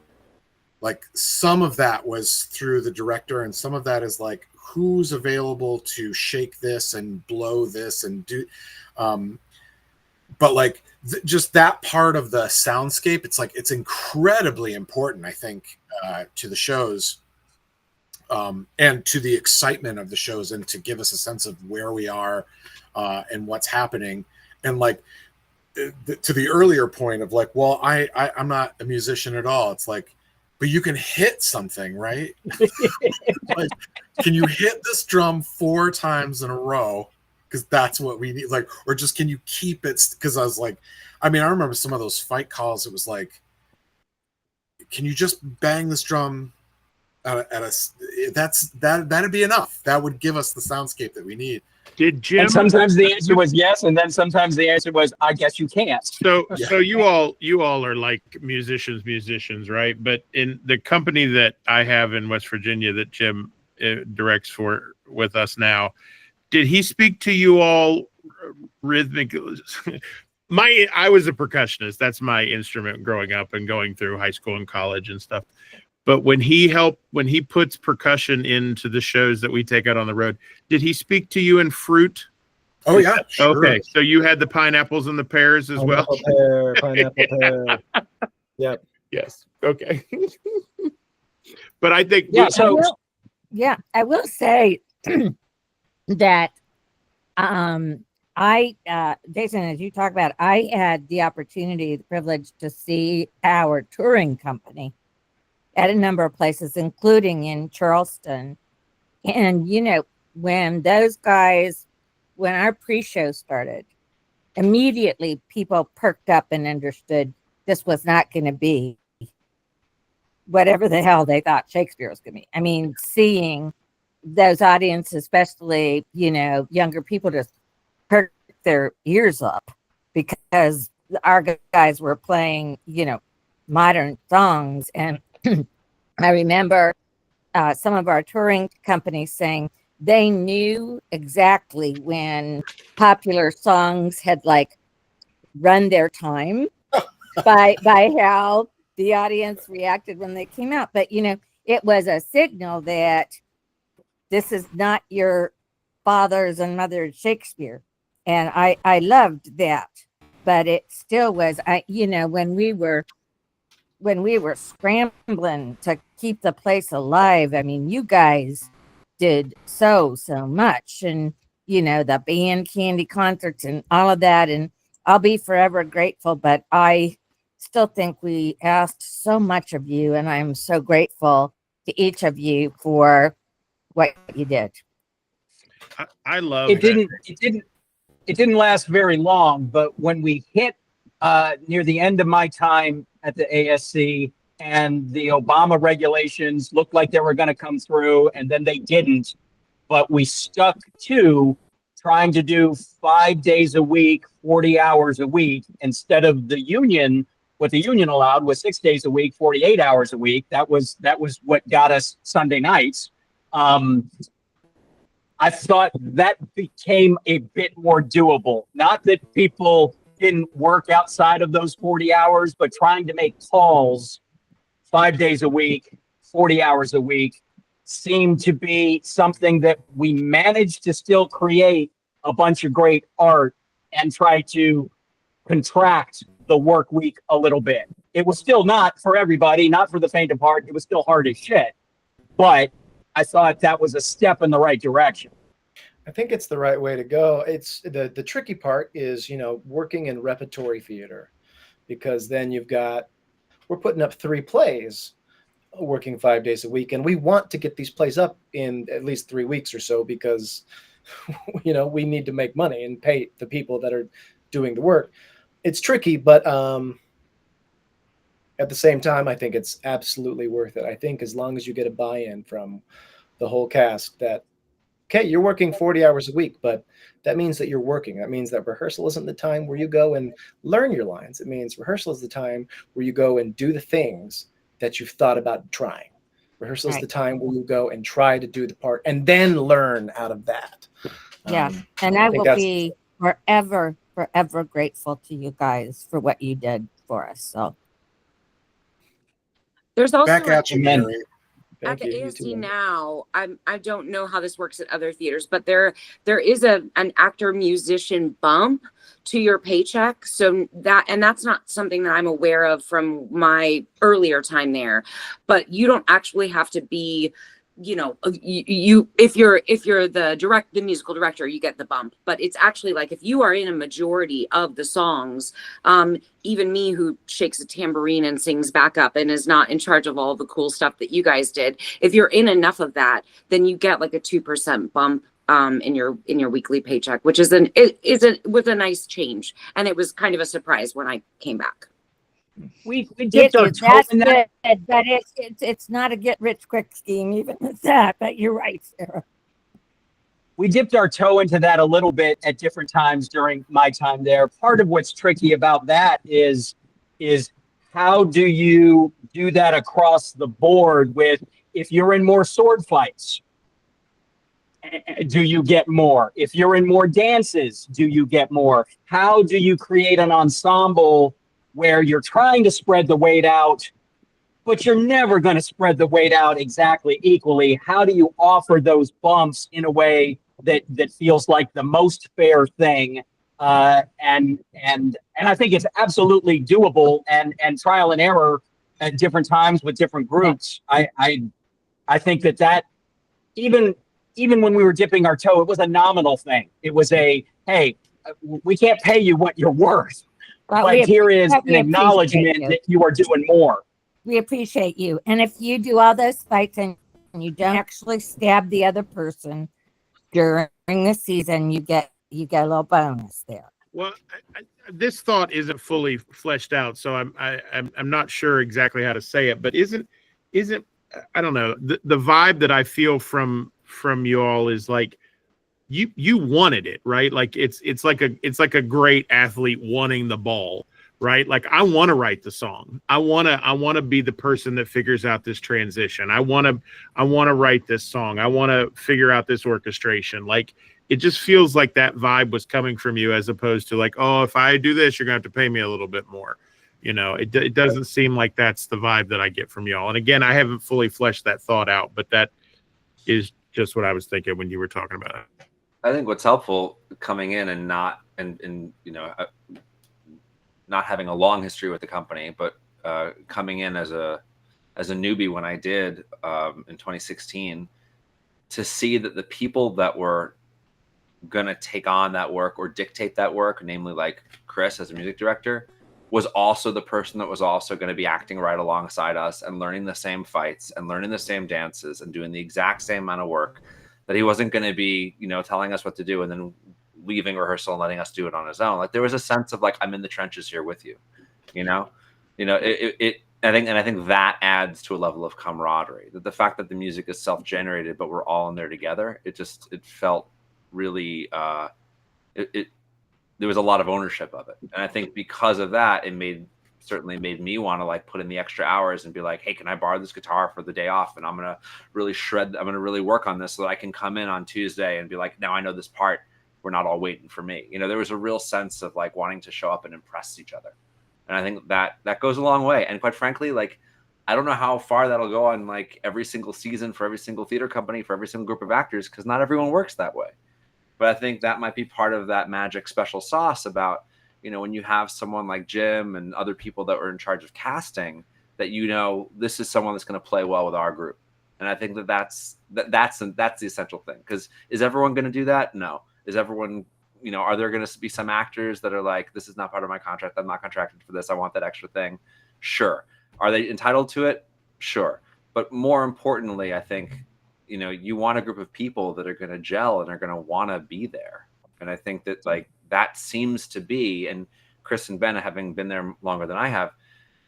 like some of that was through the director, and some of that is like who's available to shake this and blow this and do, but like just that part of the soundscape, it's like it's incredibly important, I think, to the shows, and to the excitement of the shows, and to give us a sense of where we are and what's happening. And like to the earlier point of like, well, I'm not a musician at all. It's like, but you can hit something, right? Like, can you hit this drum 4 times in a row? Because that's what we need. Like, or just can you keep it? Because I was like, I mean, I remember some of those fight calls. It was like, can you just bang this drum at a? That'd be enough. That would give us the soundscape that we need. Did Jim? And sometimes the answer was yes, and then sometimes the answer was, I guess you can't. So you all are like musicians, right? But in the company that I have in West Virginia that Jim directs for with us now, did he speak to you all rhythmic? I was a percussionist. That's my instrument growing up and going through high school and college and stuff. But when he puts percussion into the shows that we take out on the road, did he speak to you in fruit? Oh yeah. Sure. Okay. So you had the pineapples and the pears as well. Pineapple pear. Yep. Yes. Okay. But I think I will say that Jason, as you talk about, I had the opportunity, the privilege to see our touring company at a number of places, including in Charleston. And, you know, when our pre-show started, immediately people perked up and understood this was not going to be whatever the hell they thought Shakespeare was going to be. I mean, seeing those audiences, especially, you know, younger people, just perk their ears up because our guys were playing, you know, modern songs. And I remember some of our touring companies saying they knew exactly when popular songs had like run their time by how the audience reacted when they came out. But, you know, it was a signal that this is not your father's and mother's Shakespeare. And I loved that. But it still was, you know, when we were scrambling to keep the place alive, I mean, you guys did so much. And, you know, the band candy concerts and all of that. And I'll be forever grateful, but I still think we asked so much of you. And I'm so grateful to each of you for what you did. I love it. It didn't last very long, but when we hit near the end of my time at the ASC and the Obama regulations looked like they were going to come through, and then they didn't, but we stuck to trying to do 5 days a week, 40 hours a week, instead of the union. What the union allowed was 6 days a week, 48 hours a week. That was what got us Sunday nights. I thought that became a bit more doable. Not that people didn't work outside of those 40 hours, but trying to make calls 5 days a week, 40 hours a week seemed to be something that we managed to still create a bunch of great art and try to contract the work week a little bit. It was still not for everybody, not for the faint of heart. It was still hard as shit. But I thought that was a step in the right direction. I think it's the right way to go. It's the tricky part is, you know, working in repertory theater, because then we're putting up 3 plays, working 5 days a week. And we want to get these plays up in at least 3 weeks or so, because, you know, we need to make money and pay the people that are doing the work. It's tricky, but at the same time, I think it's absolutely worth it. I think as long as you get a buy-in from the whole cast, that okay, you're working 40 hours a week, but that means that you're working. That means that rehearsal isn't the time where you go and learn your lines. It means rehearsal is the time where you go and do the things that you've thought about trying. Rehearsal is the time where you go and try to do the part and then learn out of that. Yeah. And I think will be forever, forever grateful to you guys for what you did for us. So There's also Back at you, Amen. Mary. at Thank the you. You ASC too. now, I don't know how this works at other theaters, but there is an actor musician bump to your paycheck. So that's not something that I'm aware of from my earlier time there. But you don't actually have to be, you know, you if you're the musical director, you get the bump. But it's actually like if you are in a majority of the songs, even me who shakes a tambourine and sings backup and is not in charge of all the cool stuff that you guys did, if you're in enough of that, then you get like a 2% bump in your weekly paycheck, which was a nice change, and it was kind of a surprise when I came back. We dipped our toe in that. Good, but it's not a get rich quick scheme even with that. But you're right, Sarah. We dipped our toe into that a little bit at different times during my time there. Part of what's tricky about that is how do you do that across the board with, if you're in more sword fights, do you get more? If you're in more dances, do you get more? How do you create an ensemble where you're trying to spread the weight out, but you're never going to spread the weight out exactly equally? How do you offer those bumps in a way that feels like the most fair thing? And I think it's absolutely doable and trial and error at different times with different groups. I think that even when we were dipping our toe, it was a nominal thing. It was hey, we can't pay you what you're worth, but here is an acknowledgement that you are doing more. We appreciate you. And if you do all those fights and you don't actually stab the other person during the season, you get a little bonus there. Well, this thought isn't fully fleshed out, so I'm not sure exactly how to say it. But isn't I don't know, the vibe that I feel from you all is like you wanted it, right? Like it's like a great athlete wanting the ball, right? Like I want to write the song. I want to be the person that figures out this transition. I want to write this song. I want to figure out this orchestration. Like it just feels like that vibe was coming from you, as opposed to like, oh, if I do this, you're gonna have to pay me a little bit more. You know, it doesn't seem like that's the vibe that I get from y'all. And again, I haven't fully fleshed that thought out, but that is just what I was thinking when you were talking about it. I think what's helpful coming in and not having a long history with the company, but coming in as a newbie when I did in 2016, to see that the people that were going to take on that work or dictate that work, namely like Chris as a music director, was also the person that was also going to be acting right alongside us and learning the same fights and learning the same dances and doing the exact same amount of work, that he wasn't going to be, telling us what to do and then leaving rehearsal and letting us do it on his own. Like there was a sense of like, I'm in the trenches here with you, I think that adds to a level of camaraderie, that the fact that the music is self-generated, but we're all in there together. It felt really, there was a lot of ownership of it. And I think because of that, it certainly made me want to like put in the extra hours and be like, hey, can I borrow this guitar for the day off? And I'm going to really work on this so that I can come in on Tuesday and be like, now I know this part. We're not all waiting for me. There was a real sense of like wanting to show up and impress each other. And I think that goes a long way. And quite frankly, like, I don't know how far that'll go on like every single season for every single theater company, for every single group of actors, because not everyone works that way. But I think that might be part of that magic special sauce about, when you have someone like Jim and other people that were in charge of casting, that this is someone that's going to play well with our group. And I think that's the essential thing. Because is everyone going to do that? No. Is everyone, are there going to be some actors that are like, this is not part of my contract, I'm not contracted for this, I want that extra thing? Sure. Are they entitled to it? Sure. But more importantly, I think, you want a group of people that are going to gel and are going to want to be there. And I think that like that seems to be, and Chris and Ben, having been there longer than I have,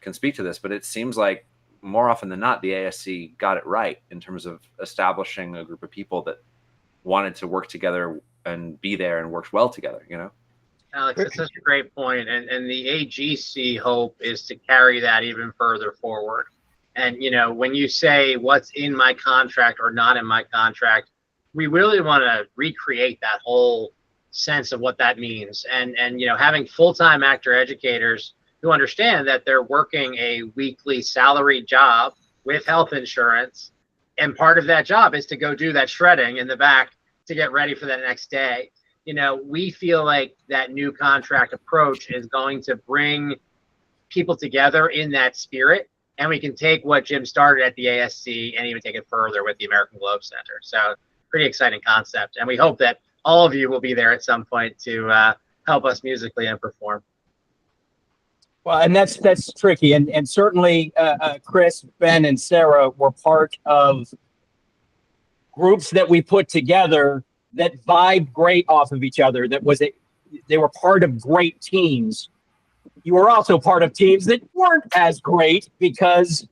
can speak to this, but it seems like more often than not, the ASC got it right in terms of establishing a group of people that wanted to work together and be there and worked well together, you know? Alex, that's such a great point. And the AGC hope is to carry that even further forward. And, you know, when you say what's in my contract or not in my contract, we really want to recreate that whole sense of what that means. And you know, having full-time actor educators who understand that they're working a weekly salaried job with health insurance. And part of that job is to go do that shredding in the back to get ready for that next day. You know, we feel like that new contract approach is going to bring people together in that spirit. And we can take what Jim started at the ASC and even take it further with the American Globe Center. So pretty exciting concept. And we hope that all of you will be there at some point to help us musically and perform. Well, and that's tricky. And certainly Chris, Ben, and Sarah were part of groups that we put together that vibe great off of each other. They were part of great teams. You were also part of teams that weren't as great because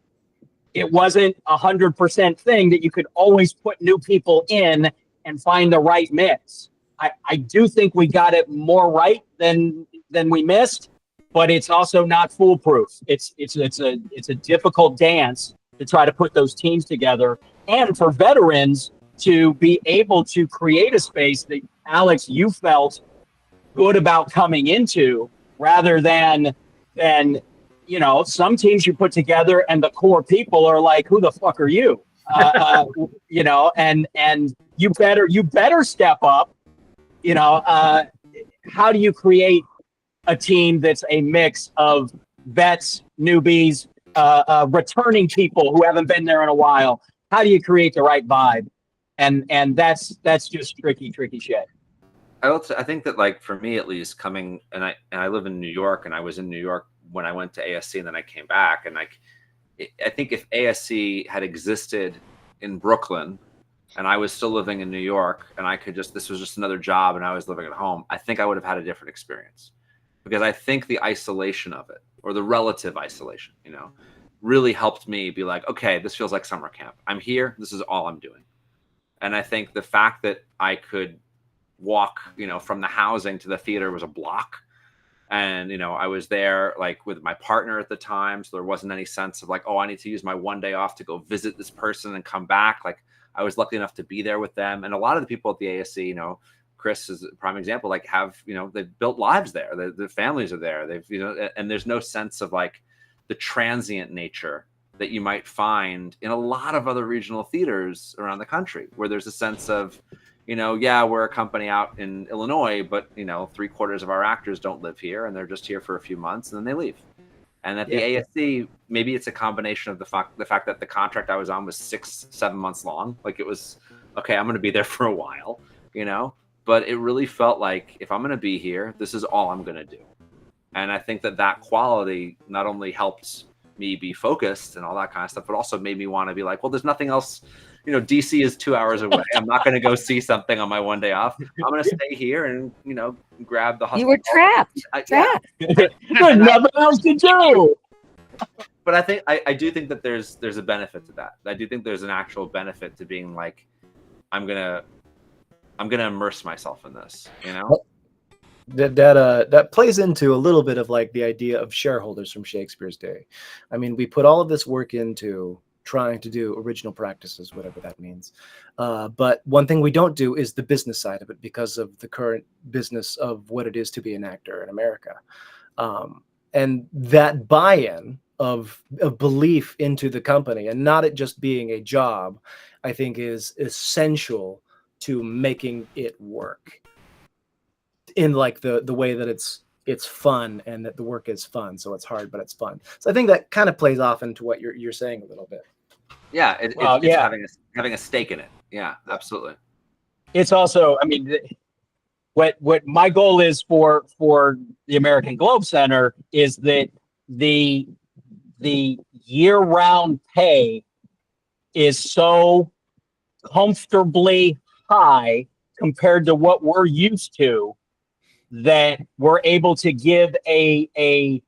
it wasn't 100% thing that you could always put new people in and find the right mix. I do think we got it more right than we missed, but it's also not foolproof. It's a difficult dance to try to put those teams together, and for veterans to be able to create a space that, Alex, you felt good about coming into, rather than you know, some teams you put together and the core people are like, who the fuck are you? You know, and you better step up. You know, how do you create a team that's a mix of vets, newbies, returning people who haven't been there in a while? How do you create the right vibe? And that's just tricky shit. I think that, like, for me at least, coming, and I live in New York, and I was in New York when I went to ASC, and then I came back, and like, I think if ASC had existed in Brooklyn and I was still living in New York and I could this was just another job and I was living at home, I think I would have had a different experience, because I think the isolation of it, or the relative isolation, you know, really helped me be like, okay, this feels like summer camp. I'm here. This is all I'm doing. And I think the fact that I could walk, you know, from the housing to the theater was a block. And, you know, I was there like with my partner at the time. So there wasn't any sense of like, oh, I need to use my one day off to go visit this person and come back. Like, I was lucky enough to be there with them. And a lot of the people at the ASC, you know, Chris is a prime example, like, have, you know, they've built lives there. The families are there. They've, you know, and there's no sense of like the transient nature that you might find in a lot of other regional theaters around the country, where there's a sense of, you know, yeah, we're a company out in Illinois, but, you know, 3/4 of our actors don't live here and they're just here for a few months and then they leave. And at the ASC, maybe it's a combination of the fact that the contract I was on was 6-7 months long. Like, it was, okay, I'm going to be there for a while, you know, but it really felt like, if I'm going to be here, this is all I'm going to do. And I think that quality not only helped me be focused and all that kind of stuff, but also made me want to be like, well, there's nothing else. You know, DC is 2 hours away. I'm not going to go see something on my one day off. I'm going to stay here and, you know, grab the hustle. You were trapped. Trapped. There's nothing else to do. But I think I do think that there's a benefit to that. I do think there's an actual benefit to being like, I'm gonna immerse myself in this. You know. That plays into a little bit of like the idea of shareholders from Shakespeare's day. I mean, we put all of this work into trying to do original practices, whatever that means. But one thing we don't do is the business side of it, because of the current business of what it is to be an actor in America. And that buy-in of belief into the company, and not it just being a job, I think is essential to making it work in like the way that it's fun, and that the work is fun. So it's hard, but it's fun. So I think that kind of plays off into what you're saying a little bit. Yeah, it's having a stake in it. Yeah, absolutely. It's also, I mean, what my goal is for the American Globe Center is that the year-round pay is so comfortably high compared to what we're used to, that we're able to give a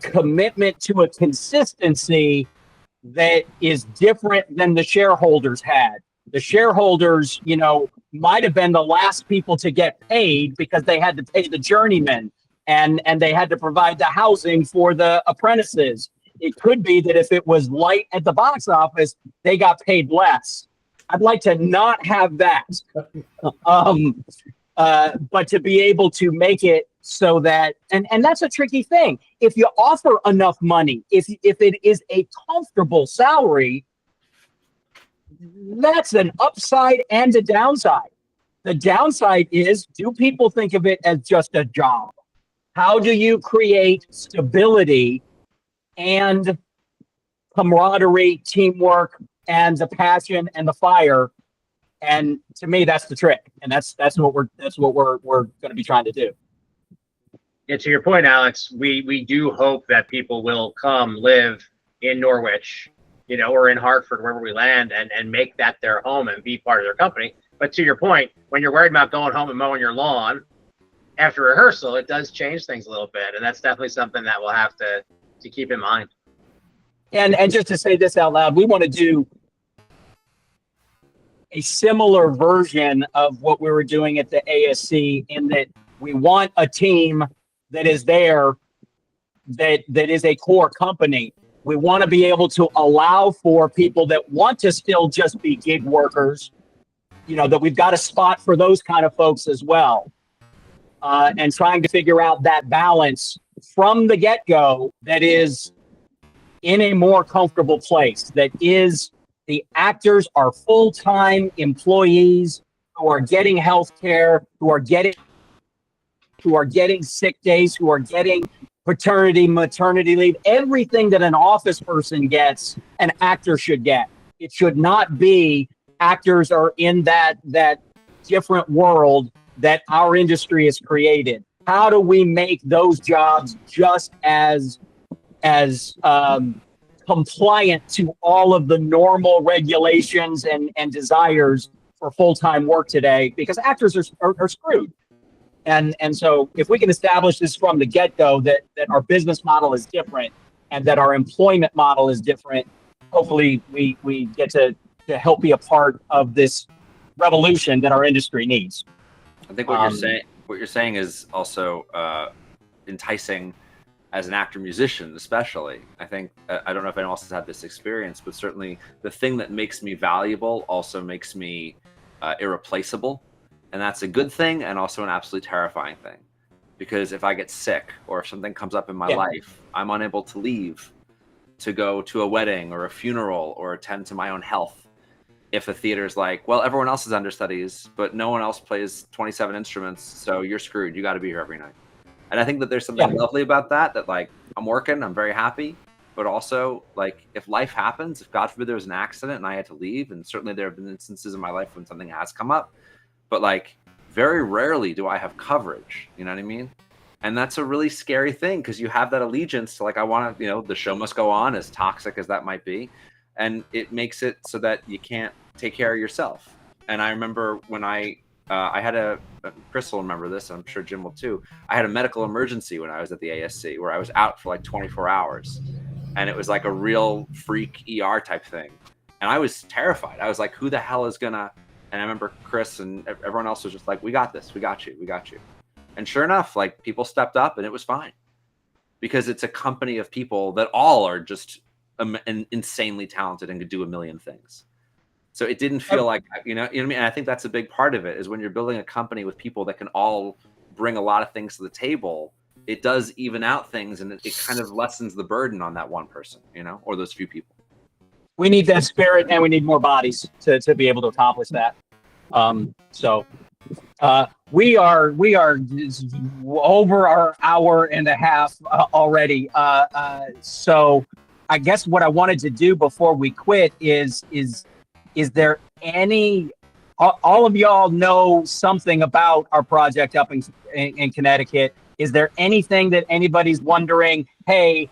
commitment to a consistency that is different than the shareholders had. The shareholders, you know, might have been the last people to get paid because they had to pay the journeymen and they had to provide the housing for the apprentices. It could be that if it was light at the box office, they got paid less. I'd like to not have that. But to be able to make it so that, and that's a tricky thing. If you offer enough money, if it is a comfortable salary, that's an upside and a downside. The downside is, do people think of it as just a job? How do you create stability and camaraderie, teamwork, and the passion and the fire? And to me, that's the trick, and that's what we're going to be trying to do. Yeah, to your point, Alex, we do hope that people will come live in Norwich, you know, or in Hartford, wherever we land, and make that their home and be part of their company. But to your point, when you're worried about going home and mowing your lawn after rehearsal, it does change things a little bit, and that's definitely something that we'll have to keep in mind. And just to say this out loud, we want to do a similar version of what we were doing at the ASC, in that we want a team that is there, that is a core company. We want to be able to allow for people that want to still just be gig workers, you know, that we've got a spot for those kind of folks as well. And trying to figure out that balance from the get-go that is in a more comfortable place, that is, the actors are full-time employees who are getting health care, who are getting sick days, who are getting paternity, maternity leave, everything that an office person gets, an actor should get. It should not be actors are in that different world that our industry has created. How do we make those jobs just as compliant to all of the normal regulations and desires for full-time work today? Because actors are screwed. And so if we can establish this from the get-go, that our business model is different and that our employment model is different, hopefully we get to help be a part of this revolution that our industry needs. I think what you're saying is also enticing as an actor musician, especially. I think I don't know if anyone else has had this experience, but certainly the thing that makes me valuable also makes me irreplaceable. And that's a good thing and also an absolutely terrifying thing. Because if I get sick or if something comes up in my life, I'm unable to leave to go to a wedding or a funeral or attend to my own health. If the theater's like, well, everyone else is understudies, but no one else plays 27 instruments, so you're screwed. You got to be here every night. And I think that there's something lovely about that like, I'm working, I'm very happy, but also, like, if life happens, if God forbid there was an accident and I had to leave, and certainly there have been instances in my life when something has come up, but, like, very rarely do I have coverage, you know what I mean? And that's a really scary thing, because you have that allegiance to, like, I want to, you know, the show must go on, as toxic as that might be. And it makes it so that you can't take care of yourself. And I remember when I had Chris will remember this, I'm sure Jim will too. I had a medical emergency when I was at the ASC where I was out for like 24 hours. And it was like a real freak ER type thing. And I was terrified. I was like, who the hell is gonna, and I remember Chris and everyone else was just like, we got this, we got you. And sure enough, like, people stepped up and it was fine. Because it's a company of people that all are just insanely talented and could do a million things. So it didn't feel like, you know what I mean? And I think that's a big part of it, is when you're building a company with people that can all bring a lot of things to the table, it does even out things, and it kind of lessens the burden on that one person, you know, or those few people. We need that spirit, and we need more bodies to be able to accomplish that. We are over our hour and a half already. So I guess what I wanted to do before we quit is there any, all of y'all know something about our project up in Connecticut. Is there anything that anybody's wondering, hey,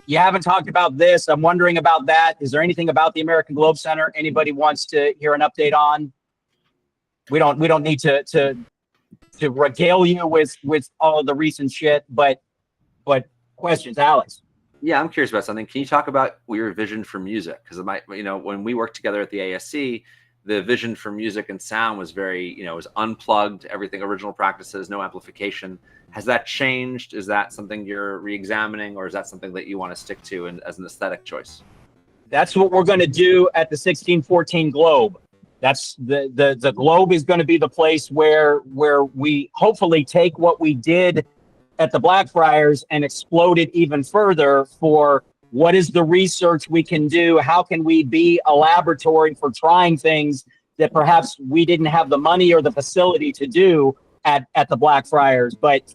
you haven't talked about this, I'm wondering about that? Is there anything about the American Globe Center anybody wants to hear an update on? We don't need to regale you with all of the recent shit, but questions, Alex? Yeah, I'm curious about something. Can you talk about your vision for music? Because it might, you know, when we worked together at the ASC, the vision for music and sound was very, it was unplugged, everything, original practices, no amplification. Has that changed? Is that something you're re-examining, or is that something that you want to stick to as an aesthetic choice? That's what we're going to do at the 1614 Globe. That's the Globe is going to be the place where we hopefully take what we did at the Blackfriars and explode it even further for what is the research we can do? How can we be a laboratory for trying things that perhaps we didn't have the money or the facility to do at the Blackfriars? But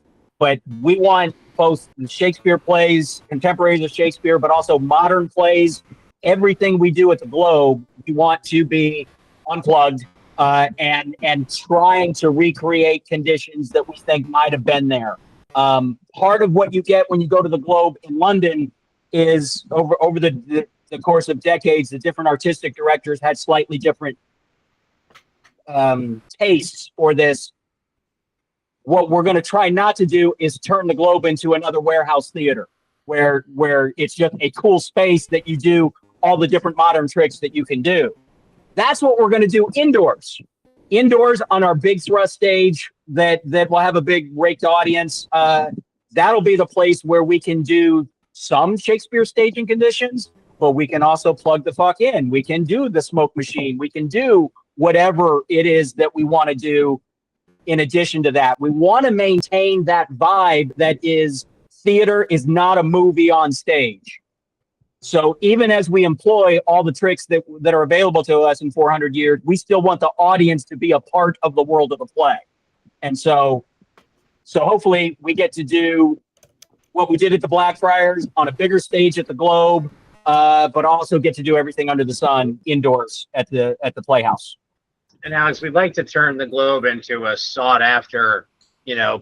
we want both the Shakespeare plays, contemporaries of Shakespeare, but also modern plays. Everything we do at the Globe, we want to be unplugged and trying to recreate conditions that we think might have been there. Part of what you get when you go to the Globe in London is over the course of decades, the different artistic directors had slightly different tastes for this. What we're going to try not to do is turn the Globe into another warehouse theater where it's just a cool space that you do all the different modern tricks that you can do. That's what we're going to do indoors. Indoors on our big thrust stage that will have a big raked audience. That'll be the place where we can do some Shakespeare staging conditions, but we can also plug the fuck in. We can do the smoke machine. We can do whatever it is that we want to do in addition to that. We want to maintain that vibe that is theater is not a movie on stage. So even as we employ all the tricks that are available to us in 400 years, we still want the audience to be a part of the world of the play. And so hopefully we get to do what we did at the Blackfriars on a bigger stage at the Globe, but also get to do everything under the sun indoors at the Playhouse. And Alex, we'd like to turn the Globe into a sought after,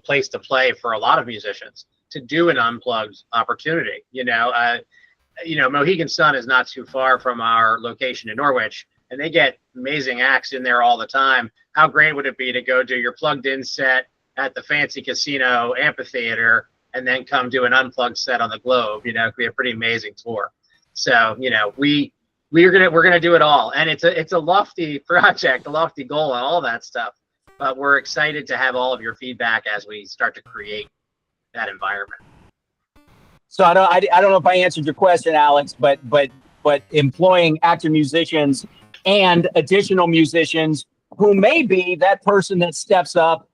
place to play for a lot of musicians to do an unplugged opportunity. Mohegan Sun is not too far from our location in Norwich, and they get amazing acts in there all the time. How great would it be to go do your plugged in set at the fancy casino amphitheater and then come do an unplugged set on the Globe? It could be a pretty amazing tour. So, we're gonna do it all, and it's a lofty project, a lofty goal, and all that stuff. But we're excited to have all of your feedback as we start to create that environment. So I don't know if I answered your question, Alex, but employing actor musicians and additional musicians who may be that person that steps up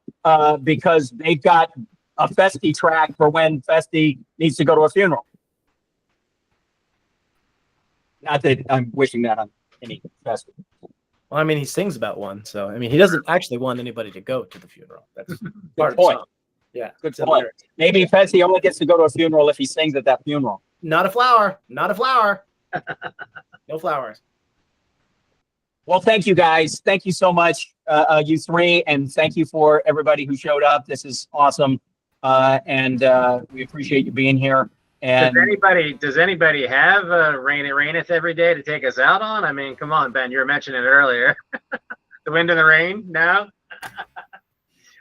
because they've got a Festi track for when Festi needs to go to a funeral. Not that I'm wishing that on any Festi. Well, I mean, he sings about one, so I mean, he doesn't actually want anybody to go to the funeral. That's part of the song. Yeah, good point. Maybe Festi only gets to go to a funeral if he sings at that funeral. Not a flower. Not a flower. No flowers. Well, thank you guys. Thank you so much, you three, and thank you for everybody who showed up. This is awesome, and we appreciate you being here. And does anybody have Rain It Raineth Every Day to take us out on? I mean, come on, Ben, you were mentioning it earlier. The Wind and the Rain? No?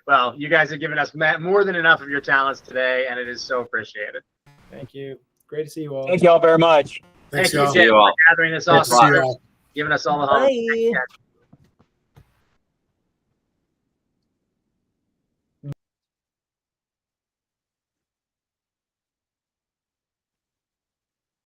Well, you guys have given us more than enough of your talents today, and it is so appreciated. Thank you. Great to see you all. Thank you all very much. Thanks, Thank y'all. you for gathering this awesome, giving us all the hope. Bye.